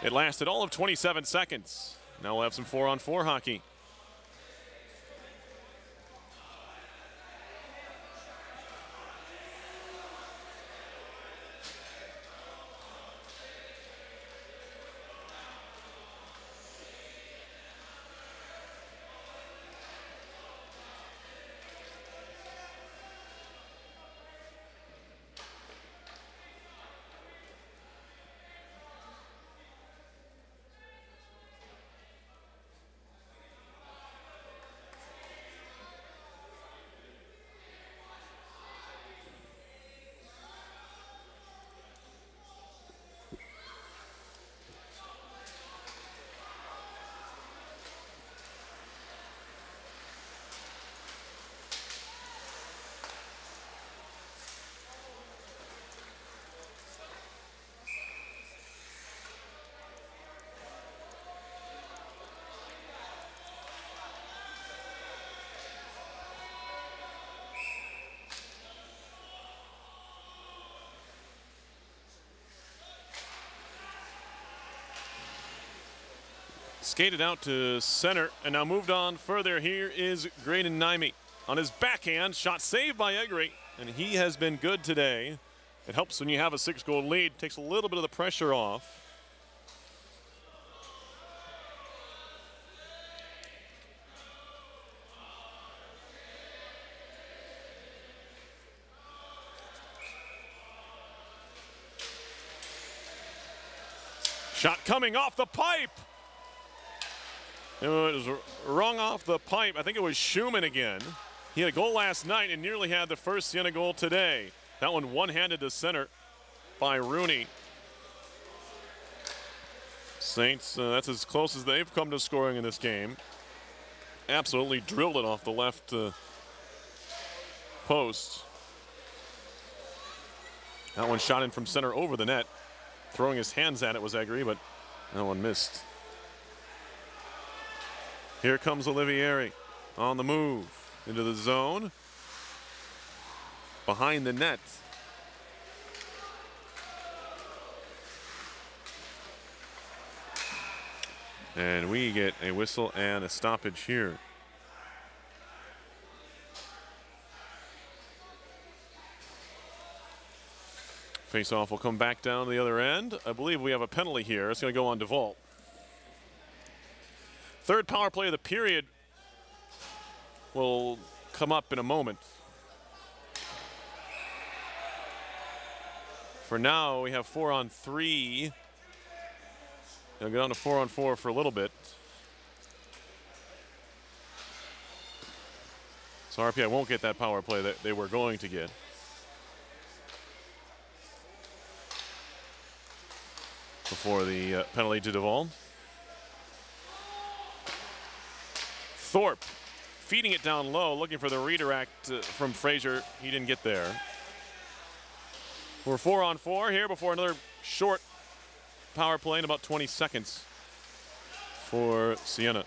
It lasted all of 27 seconds. Now we'll have some 4-on-4 hockey. Skated out to center and now moved on further. Here is Graydon Nimey on his backhand. Shot saved by Egri, and he has been good today. It helps when you have a 6-goal lead. Takes a little bit of the pressure off. Shot coming off the pipe. It was rung off the pipe. I think it was Schumann again. He had a goal last night and nearly had the first Siena goal today. That one one-handed to center by Rooney. Saints, that's as close as they've come to scoring in this game. Absolutely drilled it off the left post. That one shot in from center over the net. Throwing his hands at it was Egri, but that one missed. Here comes Olivieri on the move into the zone. Behind the net. And we get a whistle and a stoppage here. Face-off will come back down to the other end. I believe we have a penalty here. It's going to go on DeVault. Third power play of the period will come up in a moment. For now, we have 4-on-3. They'll go down to 4-on-4 for a little bit. So RPI won't get that power play that they were going to get. Before the penalty to Duvall. Thorpe feeding it down low, looking for the redirect from Fraser. He didn't get there. We're 4-on-4 here before another short power play in about 20 seconds for Siena.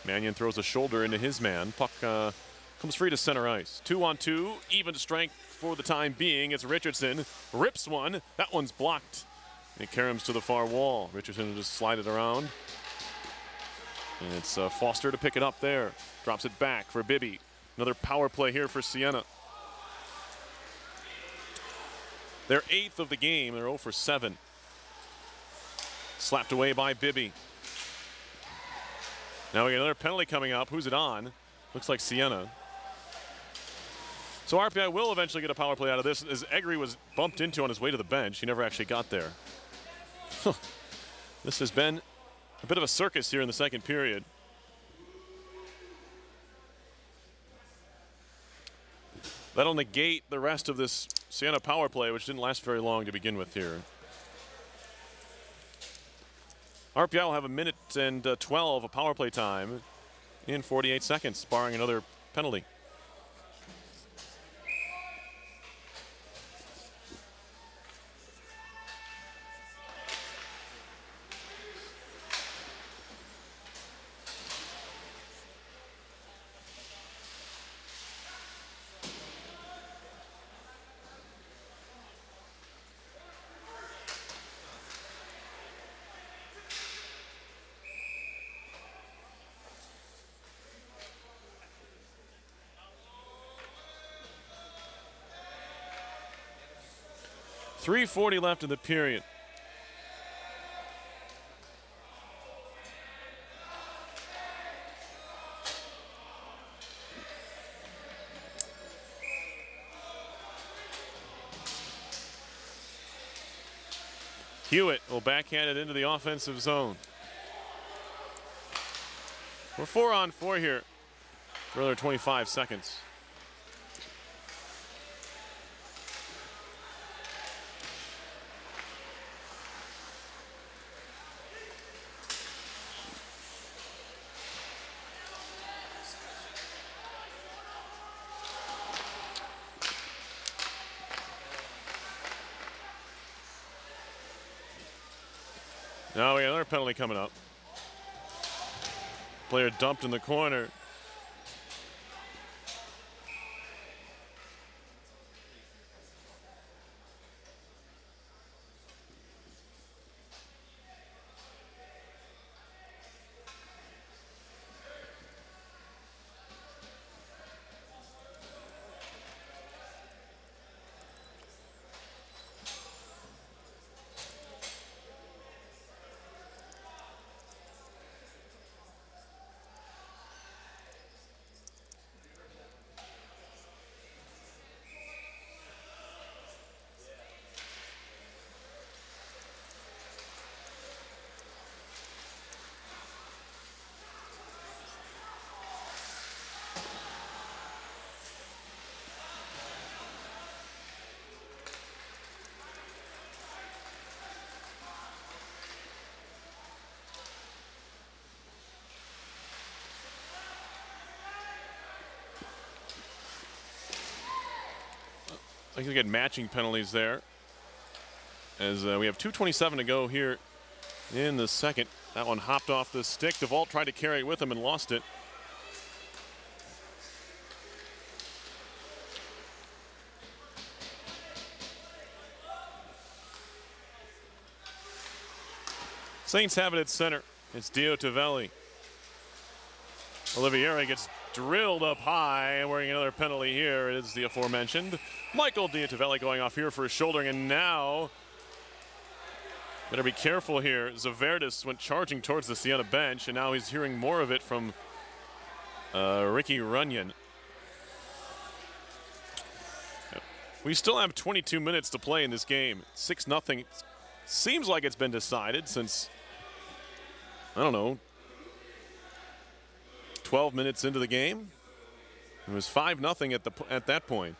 Mannion throws a shoulder into his man. Puck comes free to center ice. 2-on-2, even strength for the time being. It's Richardson, rips one. That one's blocked. And it caroms to the far wall. Richardson will just slide it around. And it's Foster to pick it up there. Drops it back for Bibby. Another power play here for Siena. They're 8th of the game. They're 0 for 7. Slapped away by Bibby. Now we get another penalty coming up. Who's it on? Looks like Siena. So RPI will eventually get a power play out of this, as Egri was bumped into on his way to the bench. He never actually got there. This has been a bit of a circus here in the second period. That'll negate the rest of this Siena power play, which didn't last very long to begin with here. RPI will have 1:12 of power play time in 48 seconds, barring another penalty. .340 left in the period. Hewitt will backhand it into the offensive zone. We're 4-on-4 here for another 25 seconds. Now we got another penalty coming up. Player dumped in the corner. I think we get matching penalties there. As we have 2:27 to go here in the second. That one hopped off the stick. DeVault tried to carry it with him and lost it. Saints have it at center. It's Dio Tavelli. Olivieri gets drilled up high, and wearing another penalty here is the aforementioned Michael Diatavelli going off here for a shouldering, and now better be careful here. Zaverdis went charging towards the Siena bench, and now he's hearing more of it from Ricky Runyon. We still have 22 minutes to play in this game. 6-0. Seems like it's been decided since, I don't know, 12 minutes into the game. It was 5-0 at that point.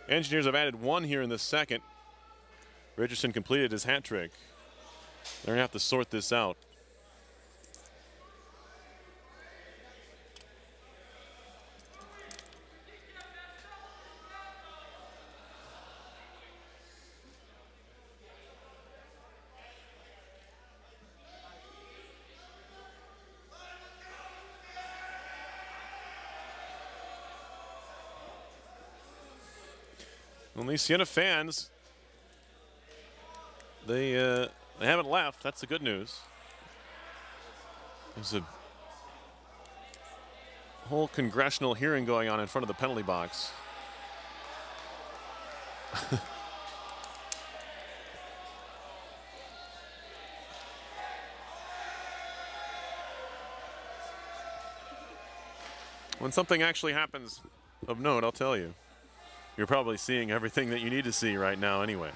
Engineers have added one here in the second. Richardson completed his hat trick. They're gonna have to sort this out. Well, these Siena fans, they haven't left. That's the good news. There's a whole congressional hearing going on in front of the penalty box. When something actually happens of note, I'll tell you. You're probably seeing everything that you need to see right now anyway.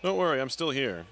Don't worry, I'm still here.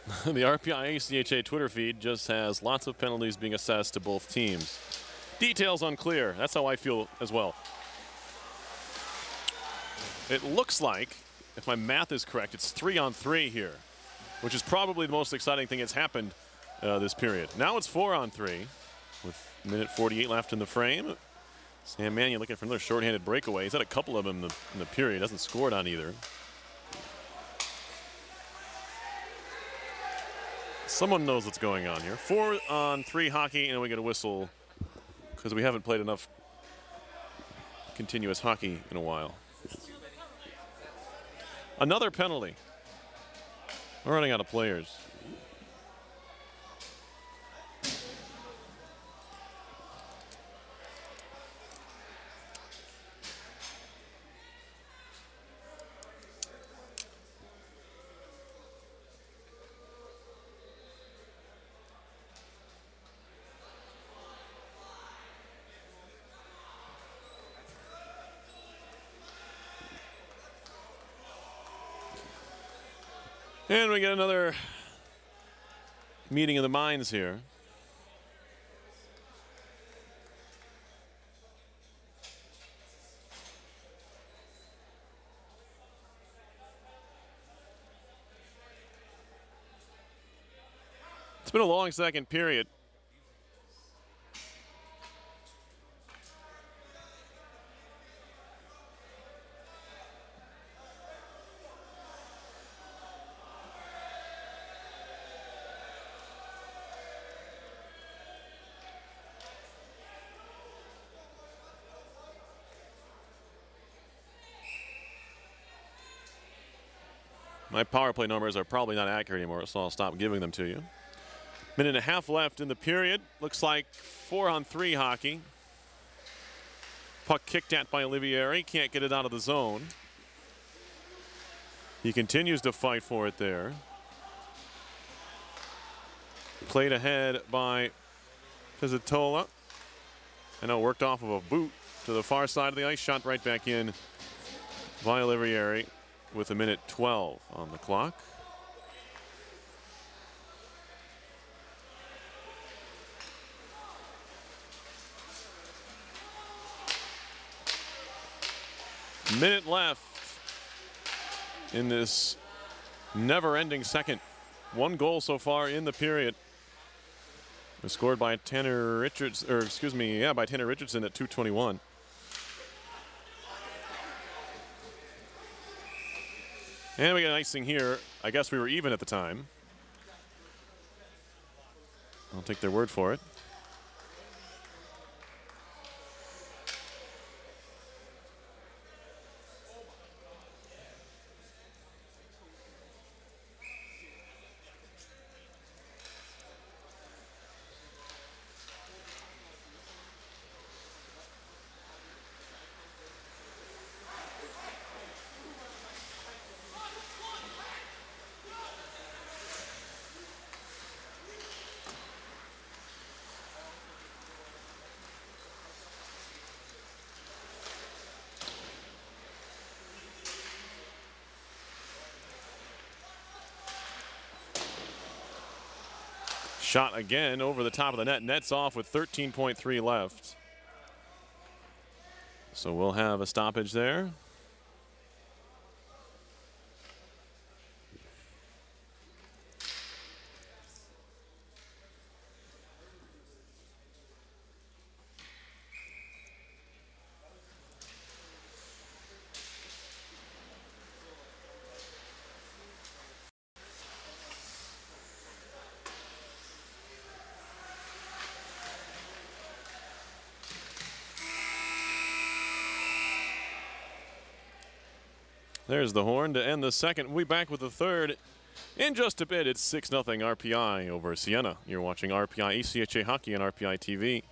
The RPI ACHA Twitter feed just has lots of penalties being assessed to both teams. Details unclear. That's how I feel as well. It looks like, if my math is correct, it's 3-on-3 here, which is probably the most exciting thing that's happened this period. Now it's 4-on-3 with a minute 48 left in the frame. Sam Mannion looking for another shorthanded breakaway. He's had a couple of them in the period. Hasn't scored on either. Someone knows what's going on here. 4-on-3 hockey, and we get a whistle because we haven't played enough continuous hockey in a while. Another penalty. We're running out of players. And we get another meeting of the minds here. It's been a long second period. My power play numbers are probably not accurate anymore, so I'll stop giving them to you. Minute and a half left in the period. Looks like 4-on-3 hockey. Puck kicked at by Olivieri. Can't get it out of the zone. He continues to fight for it there. Played ahead by Pizzatola. And now worked off of a boot to the far side of the ice. Shot right back in by Olivieri with a minute 12 on the clock. Minute left in this never-ending second. One goal so far in the period. It was scored by Tanner Richards, or excuse me, yeah, by Tanner Richardson at 2:21. And we got an icing here. I guess we were even at the time. I'll take their word for it. Shot again over the top of the net. Nets off with 13.3 left. So we'll have a stoppage there. There's the horn to end the second. We'll be back with the third in just a bit. It's 6-0 RPI over Siena. You're watching RPI ACHA Hockey on RPI TV.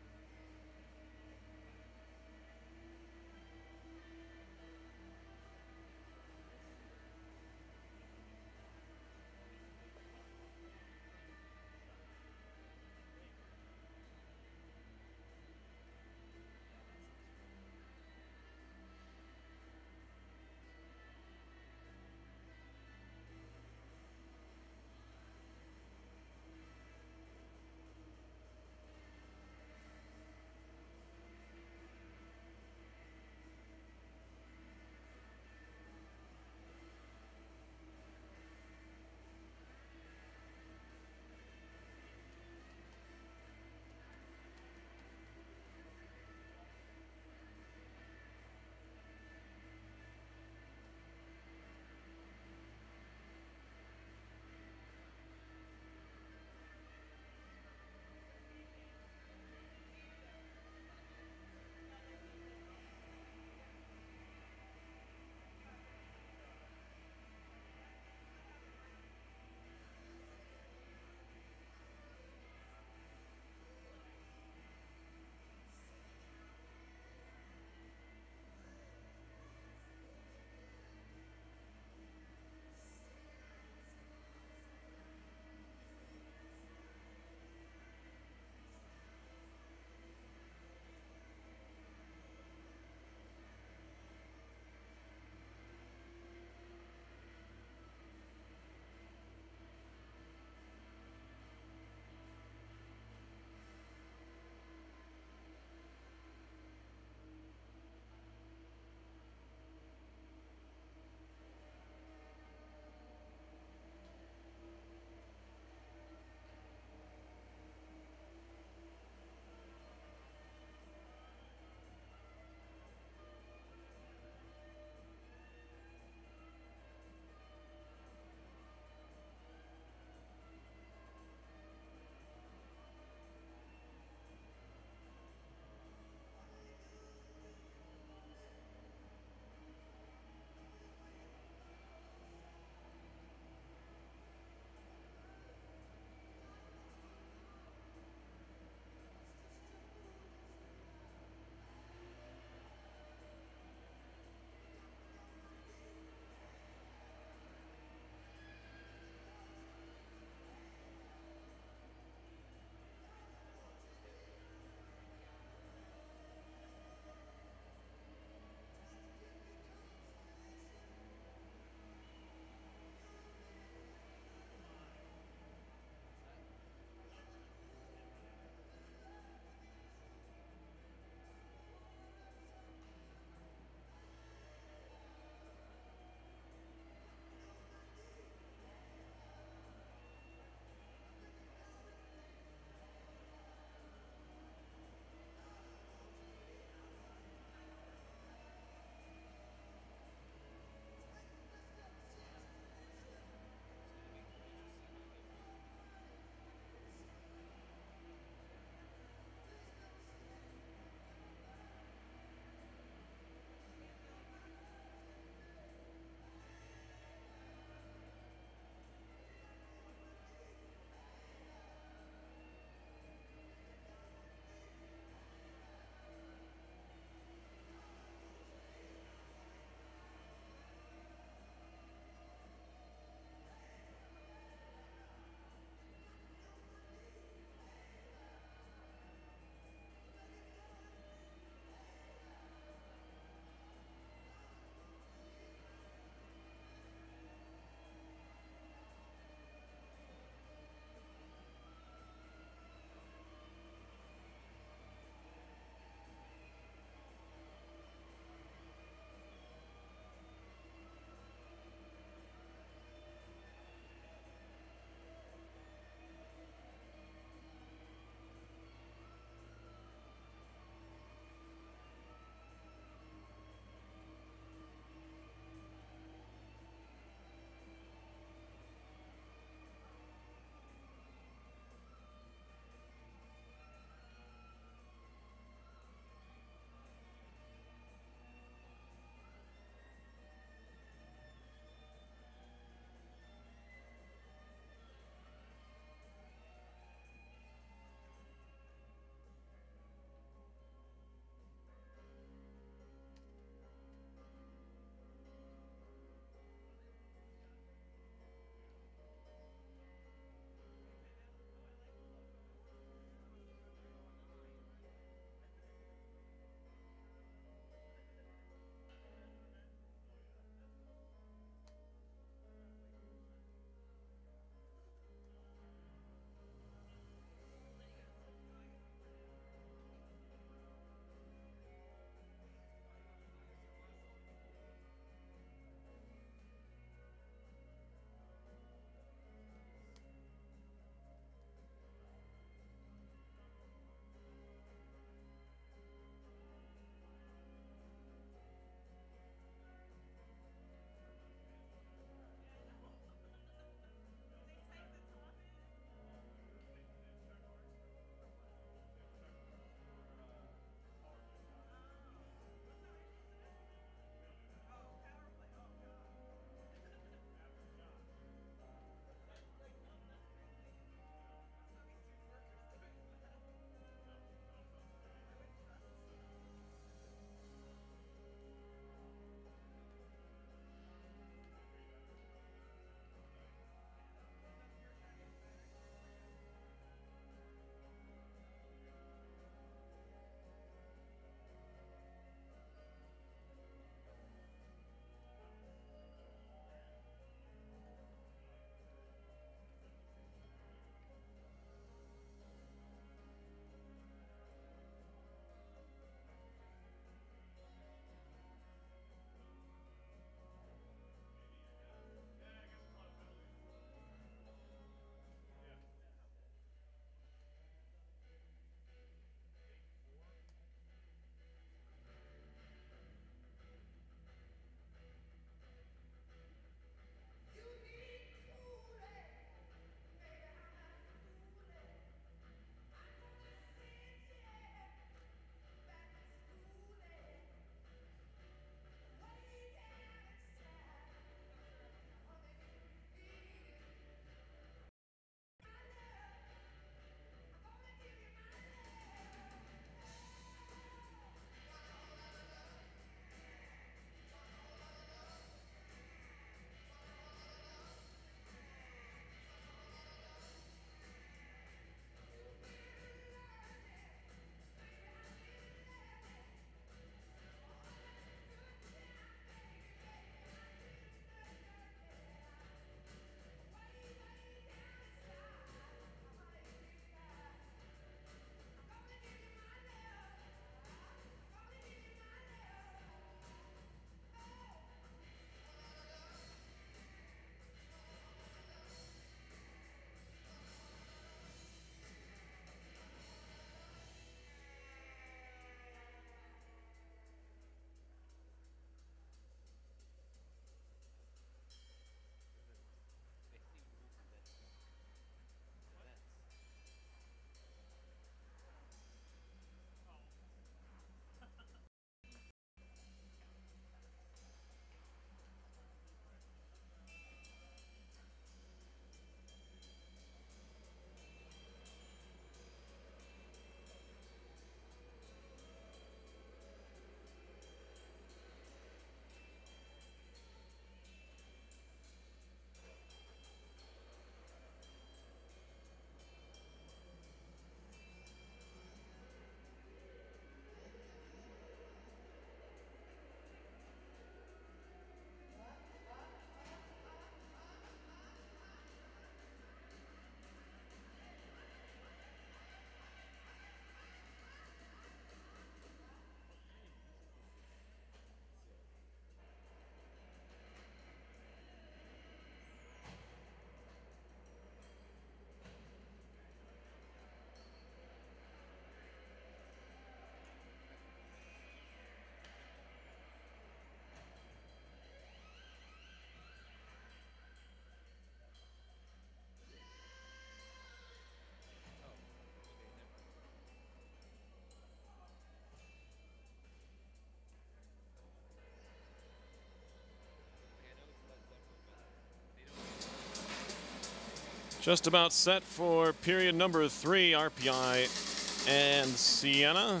Just about set for period number 3, RPI and Siena.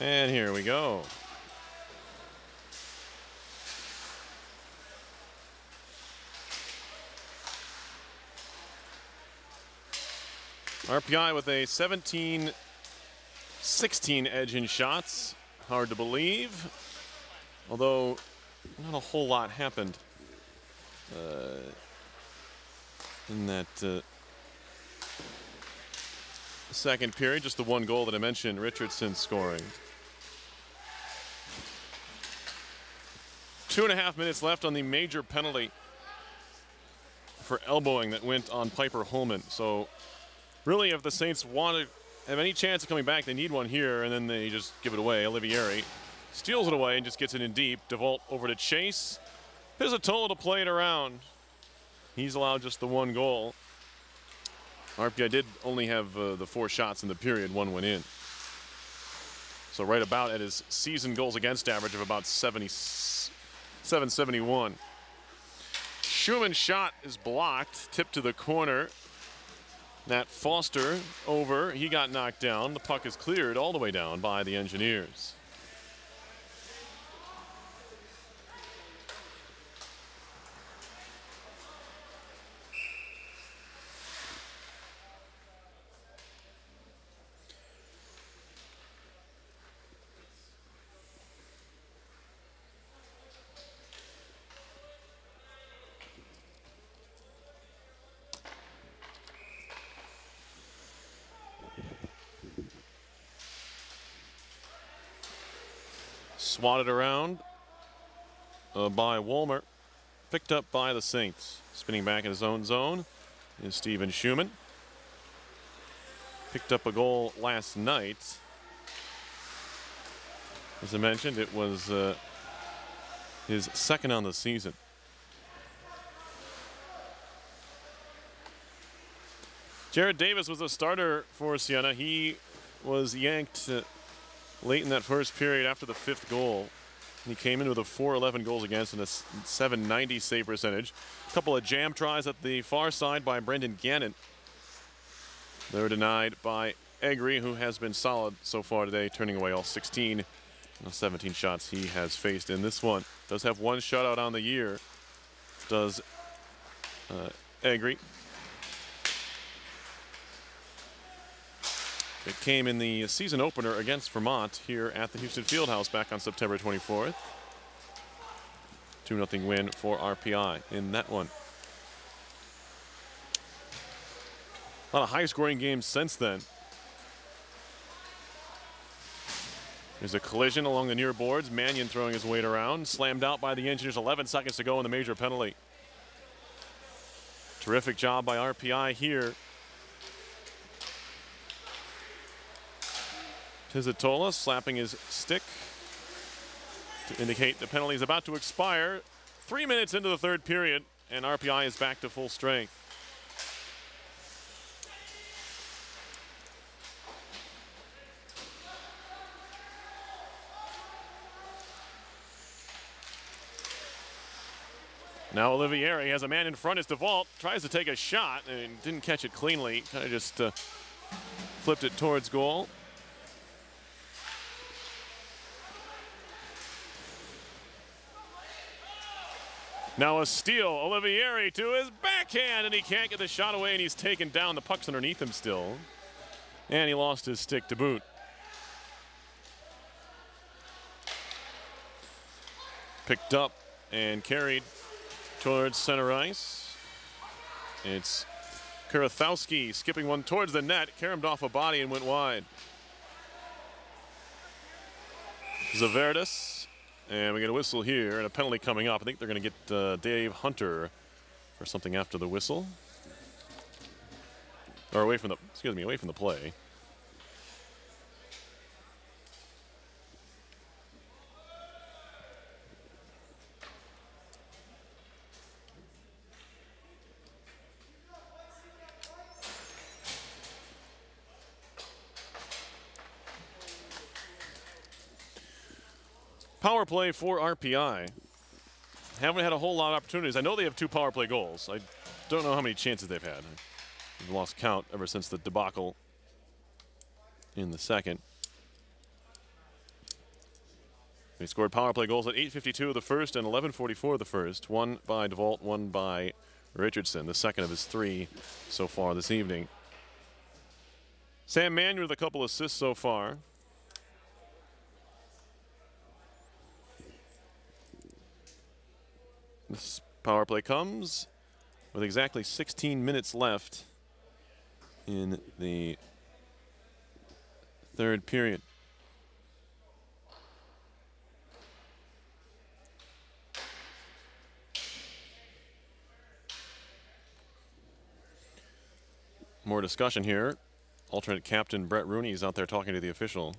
And here we go. RPI with a 17-16 edge in shots. Hard to believe, although not a whole lot happened in that second period. Just the one goal that I mentioned, Richardson scoring. 2.5 minutes left on the major penalty for elbowing that went on Piper Holman. So really, if the Saints want to have any chance of coming back, they need one here, and then they just give it away. Olivieri steals it away and just gets it in deep. DeVault over to Chase. Pizzatola to play it around. He's allowed just the one goal. RPI did only have the 4 shots in the period. 1 went in. So right about at his season goals against average of about 771. Schumann's shot is blocked, tipped to the corner. Nat Foster over, he got knocked down. The puck is cleared all the way down by the Engineers. Swatted around by Wolmer. Picked up by the Saints. Spinning back in his own zone is Steven Schumann. Picked up a goal last night. As I mentioned, it was his second on the season. Jared Davis was a starter for Siena. He was yanked late in that first period after the 5th goal. He came in with a .411 goals against and a .790 save percentage. A couple of jam tries at the far side by Brendan Gannon. They were denied by Egri, who has been solid so far today, turning away all 16 17 shots he has faced in this one. Does have 1 shutout on the year, does Egri. It came in the season opener against Vermont here at the Houston Fieldhouse back on September 24th. 2-0 win for RPI in that one. A lot of high-scoring games since then. There's a collision along the near boards. Mannion throwing his weight around. Slammed out by the Engineers. 11 seconds to go in the major penalty. Terrific job by RPI here. Pizzatola slapping his stick to indicate the penalty is about to expire. 3 minutes into the 3rd period, and RPI is back to full strength. Now Olivieri has a man in front. It's DeVault, tries to take a shot and didn't catch it cleanly. Kind of just flipped it towards goal. Now a steal, Olivieri to his backhand, and he can't get the shot away, and he's taken down. The puck's underneath him still. And he lost his stick to boot. Picked up and carried towards center ice. It's Kurothowski skipping one towards the net, caromed off a body and went wide. Zaverdis, and we get a whistle here and a penalty coming up. I think they're going to get Dave Hunter for something after the whistle. Or away from the play. Power play for RPI. Haven't had a whole lot of opportunities. I know they have 2 power play goals. I don't know how many chances they've had. We've lost count ever since the debacle in the second. They scored power play goals at 8:52 of the first and 11:44 of the first. One by DeVault, one by Richardson, the second of his 3 so far this evening. Sam Mannion with a couple assists so far. This power play comes with exactly 16 minutes left in the third period. More discussion here. Alternate captain Brett Rooney is out there talking to the official.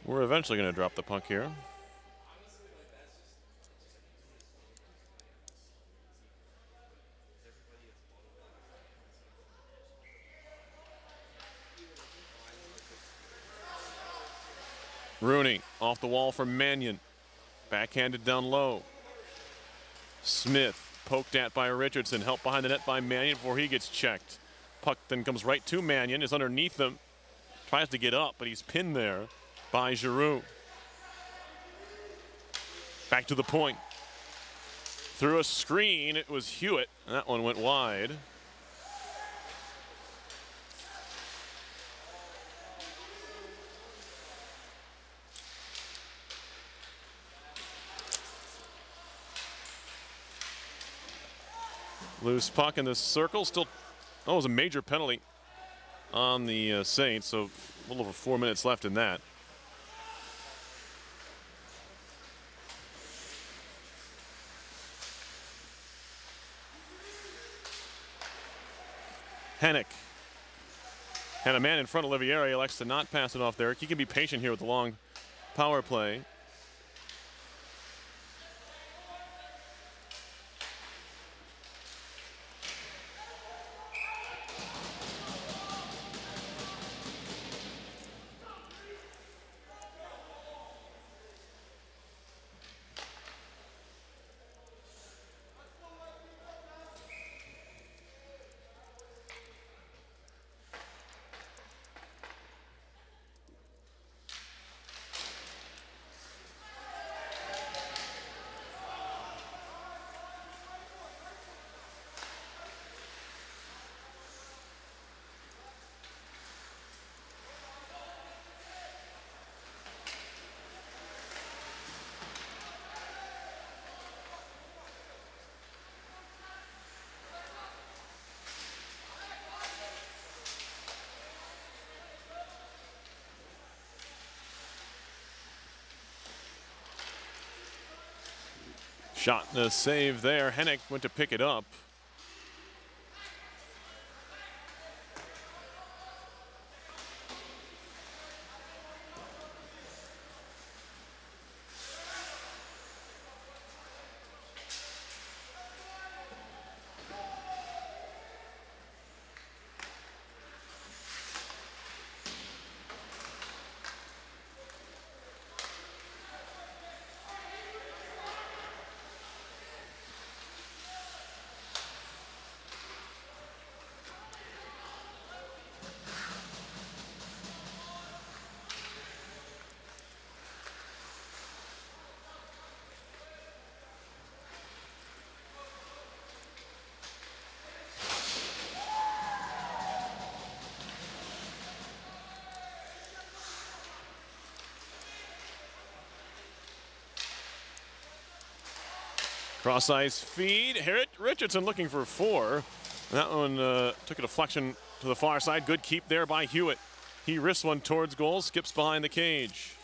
We're eventually going to drop the puck here. Rooney off the wall for Mannion. Backhanded down low. Smith poked at by Richardson. Helped behind the net by Mannion before he gets checked. Puck then comes right to Mannion. Is underneath him. Tries to get up, but he's pinned there by Giroux. Back to the point. Through a screen, it was Hewitt. That one went wide. Loose puck in the circle. Still, that was a major penalty on the Saints, so a little over 4 minutes left in that. Hennick had a man in front of Olivieri. He elects to not pass it off there. He can be patient here with the long power play. Shot and a save there. Hennick went to pick it up. Cross ice feed. Richardson looking for 4. That one took a deflection to the far side. Good keep there by Hewitt. He risks one towards goal, skips behind the cage.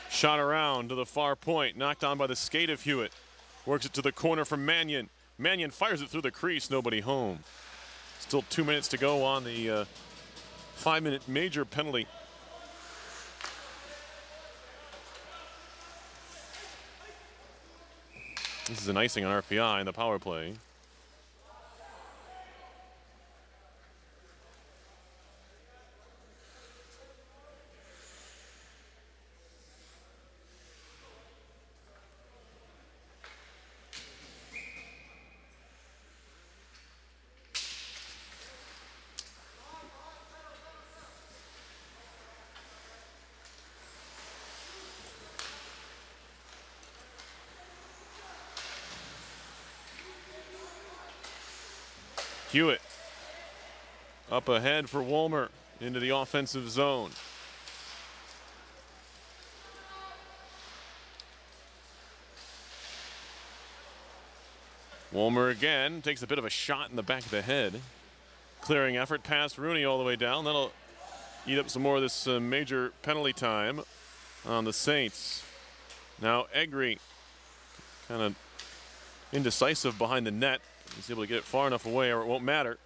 Shot around to the far point, knocked on by the skate of Hewitt. Works it to the corner from Mannion. Mannion fires it through the crease, nobody home. Still 2 minutes to go on the 5-minute major penalty. This is an icing on RPI in the power play. Hewitt up ahead for Wolmer into the offensive zone. Wolmer again takes a bit of a shot in the back of the head. Clearing effort past Rooney all the way down. That'll eat up some more of this major penalty time on the Saints. Now Egri kind of indecisive behind the net. He's able to get it far enough away or it won't matter.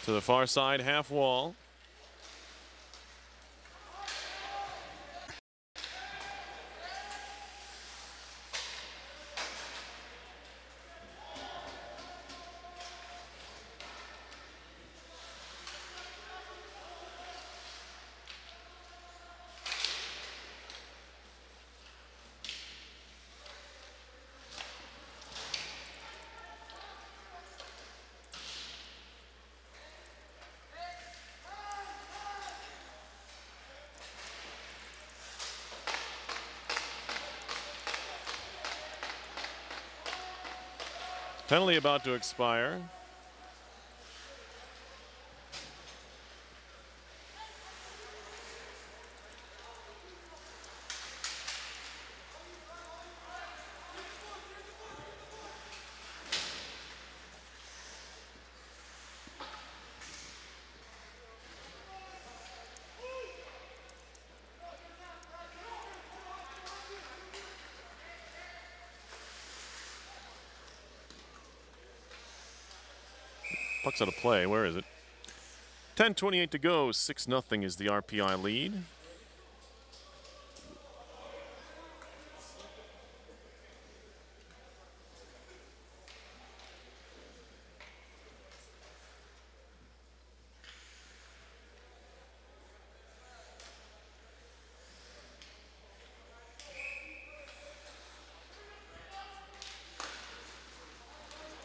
To the far side, half wall. Penalty about to expire. Puck's out of play. Where is it? 10:28 to go. 6-0 is the RPI lead.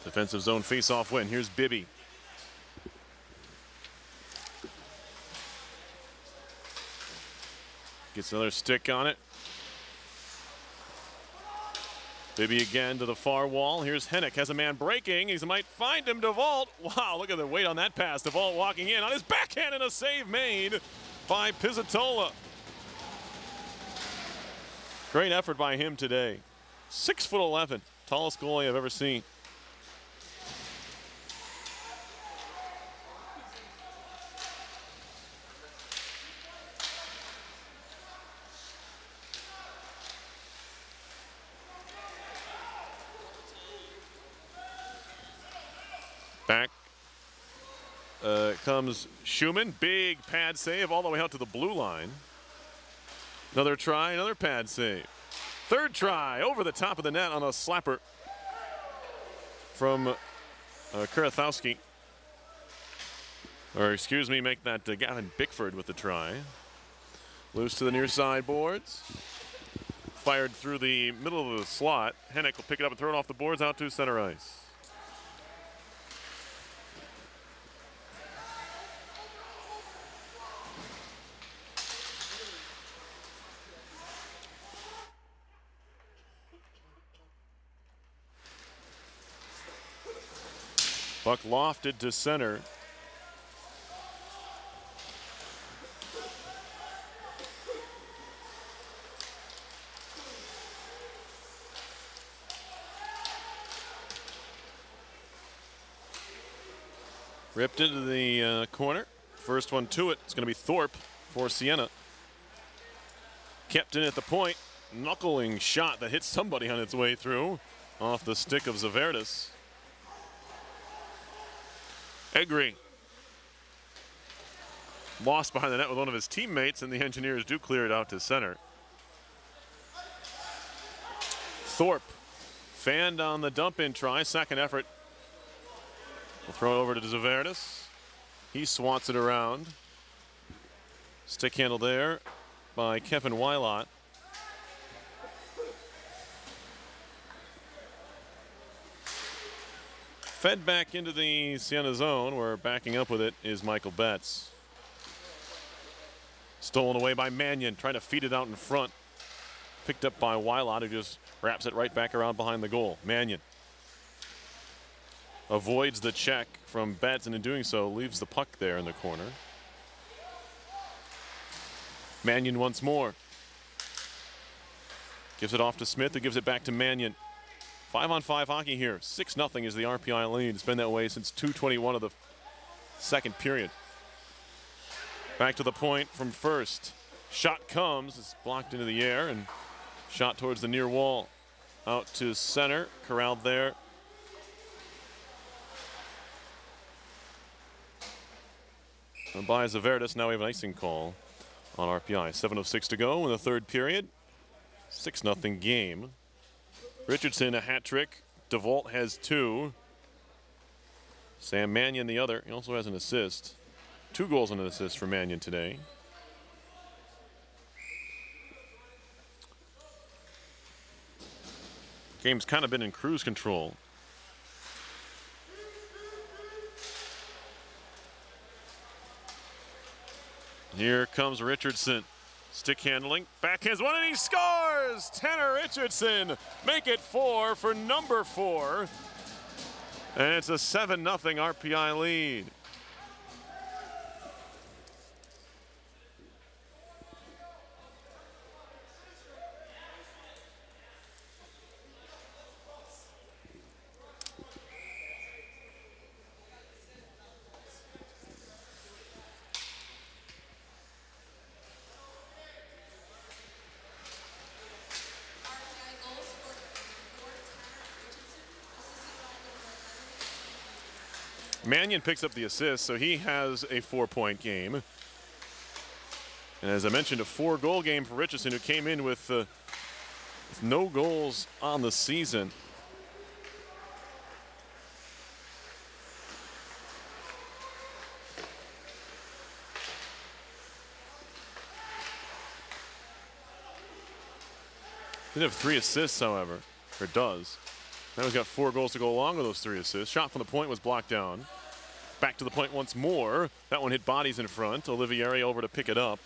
Defensive zone face-off win. Here's Bibby. Gets another stick on it. Bibby again to the far wall. Here's Hennick, has a man breaking. He might find him, DeVault. Wow, look at the weight on that pass. DeVault walking in on his backhand and a save made by Pizzatola. Great effort by him today. 6'11", tallest goalie I've ever seen. Back comes Schumann. Big pad save all the way out to the blue line. Another try, another pad save. Third try over the top of the net on a slapper from Kuratowski. Or excuse me, make that Gavin Bickford with the try. Loose to the near side boards. Fired through the middle of the slot. Hennick will pick it up and throw it off the boards out to center ice. Puck lofted to center. Ripped into the corner. First one to it. It's going to be Thorpe for Siena. Kept in at the point. Knuckling shot that hits somebody on its way through. Off the stick of Zaverdis. Egri. Lost behind the net with one of his teammates, and the Engineers do clear it out to center. Thorpe fanned on the dump-in try. Second effort. We'll throw it over to Zaverdis. He swats it around. Stick handle there by Kevin Wylot. Fed back into the Siena zone, where backing up with it is Michael Betts. Stolen away by Mannion, trying to feed it out in front. Picked up by Wylot, who just wraps it right back around behind the goal. Mannion avoids the check from Betts, and in doing so, leaves the puck there in the corner. Mannion once more. Gives it off to Smith, who gives it back to Mannion. 5-on-5 hockey here. 6-0 is the RPI lead. It's been that way since 2:21 of the second period. Back to the point from first. Shot comes, it's blocked into the air, and shot towards the near wall. Out to center, corralled there. And by Zaverdis, now we have an icing call on RPI. 7:06 to go in the third period. 6-0 game. Richardson a hat trick. DeVault has 2. Sam Mannion the other. He also has an assist. 2 goals and an assist for Mannion today. Game's kind of been in cruise control. Here comes Richardson. Stick handling, backhands one, and he scores! Tanner Richardson make it 4 for number 4. And it's a 7-0 RPI lead. Mannion picks up the assist, so he has a 4-point game. And as I mentioned, a 4-goal game for Richardson, who came in with no goals on the season. Did have 3 assists, however, or does. Now he's got 4 goals to go along with those 3 assists. Shot from the point was blocked down. Back to the point once more. That one hit bodies in front. Olivieri over to pick it up.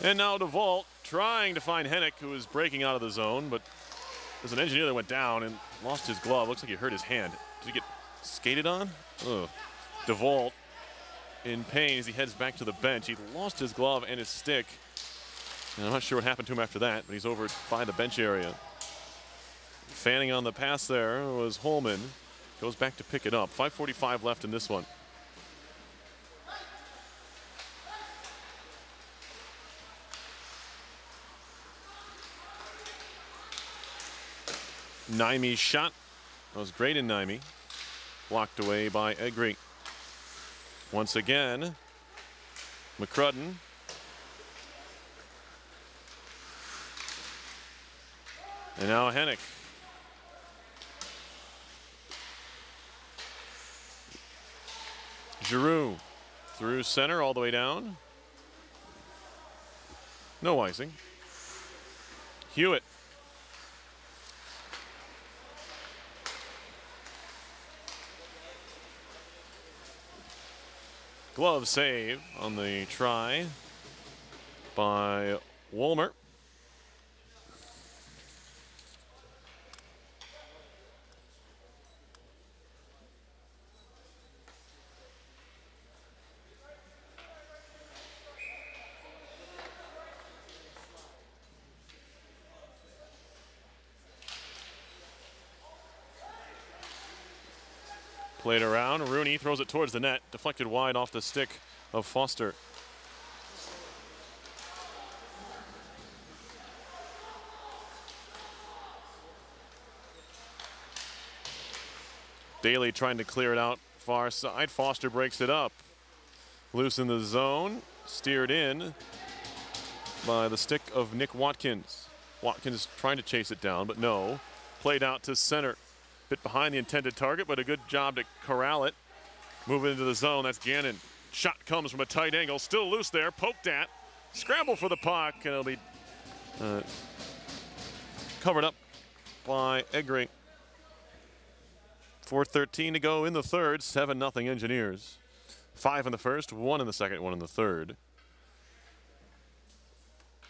And now DeVault trying to find Hennick, who is breaking out of the zone, but there's an Engineer that went down and lost his glove. Looks like he hurt his hand. Did he get skated on? Ugh. DeVault in pain as he heads back to the bench. He lost his glove and his stick. And I'm not sure what happened to him after that, but he's over by the bench area. Fanning on the pass there was Holman. Goes back to pick it up. 5:45 left in this one. Naimi's shot. That was great in Naimi. Blocked away by Egri. Once again, McCrudden. And now Hennick. Giroux through center all the way down. No icing. Hewitt. Glove save on the try by Wolmer. Played around. Rooney throws it towards the net. Deflected wide off the stick of Foster. Daly trying to clear it out far side. Foster breaks it up. Loose in the zone. Steered in by the stick of Nick Watkins. Watkins trying to chase it down, but no. Played out to center. Bit behind the intended target, but a good job to corral it. Moving into the zone, that's Gannon. Shot comes from a tight angle. Still loose there, poked at. Scramble for the puck, and it'll be covered up by Egri. 4:13 to go in the third. 7-0 Engineers. 5 in the first, 1 in the second, 1 in the third.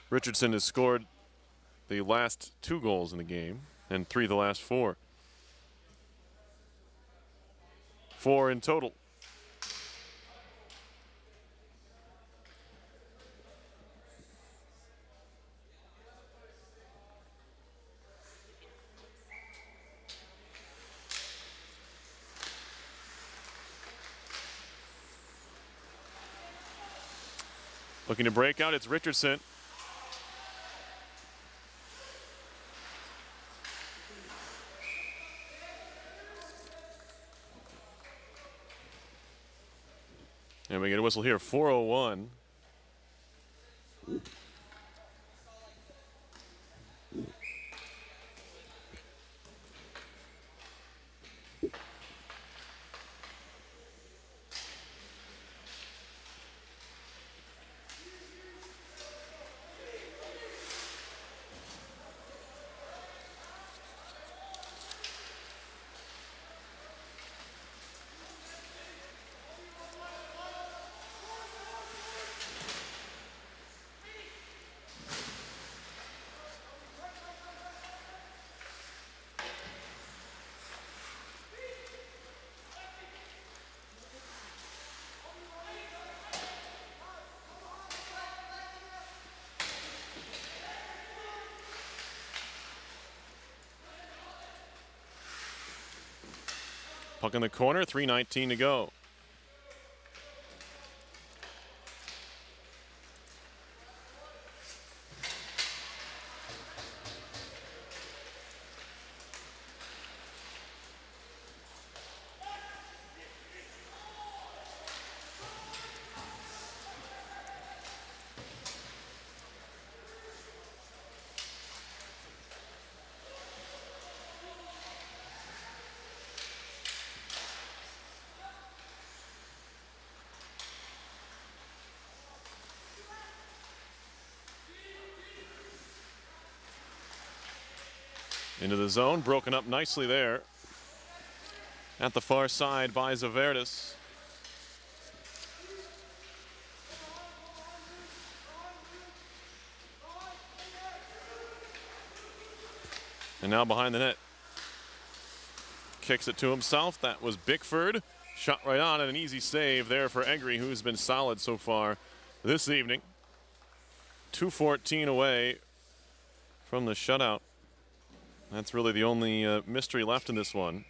Richardson has scored the last 2 goals in the game and 3 the last 4. 4 in total. Looking to break out, it's Richardson. And we get a whistle here, 4:01. Puck in the corner, 3:19 to go. Into the zone, broken up nicely there. At the far side by Zaverdis. And now behind the net. Kicks it to himself. That was Bickford. Shot right on and an easy save there for Egri, who's been solid so far this evening. 2:14 away from the shutout. That's really the only mystery left in this one.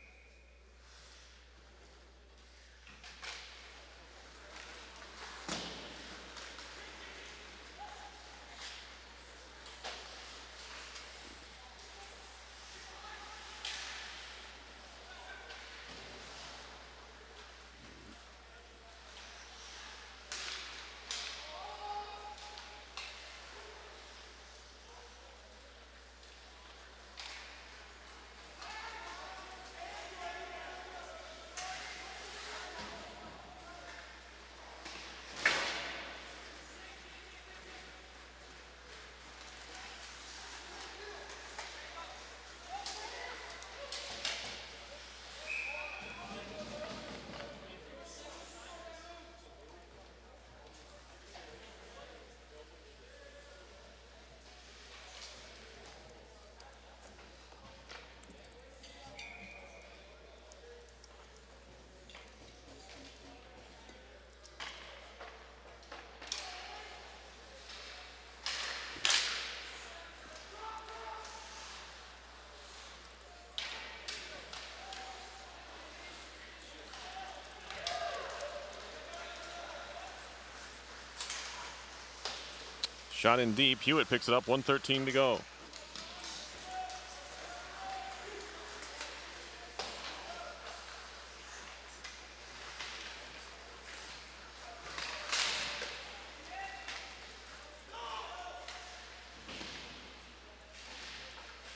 Shot in deep. Hewitt picks it up. 1:13 to go.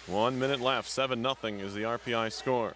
One minute left. 7-0 is the RPI score.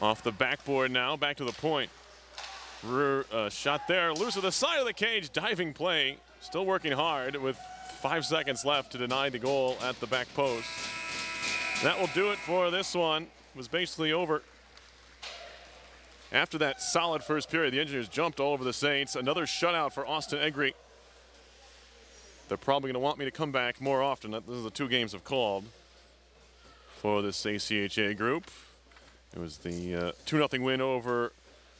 Off the backboard now, back to the point. Shot there, loose of the side of the cage, diving play. Still working hard with 5 seconds left to deny the goal at the back post. That will do it for this one. It was basically over. After that solid first period, the Engineers jumped all over the Saints. Another shutout for Austin Egri. They're probably going to want me to come back more often. This is the 2 games I've called for this ACHA group. It was the 2-0 win over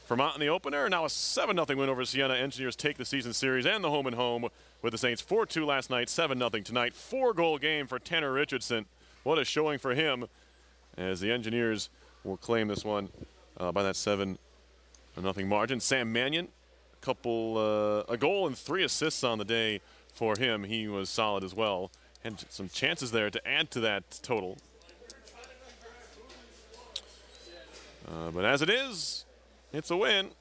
Vermont in the opener. Now a 7-0 win over Siena. Engineers take the season series and the home and home with the Saints. 4-2 last night, 7-0 tonight. 4-goal game for Tanner Richardson. What a showing for him, as the Engineers will claim this one by that 7-0 margin. Sam Mannion, a goal and 3 assists on the day for him. He was solid as well. Had some chances there to add to that total. But as it is, it's a win.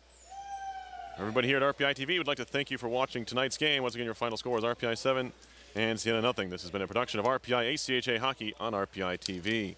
Everybody here at RPI TV would like to thank you for watching tonight's game. Once again, your final score is RPI 7 and Siena 0. This has been a production of RPI ACHA Hockey on RPI TV.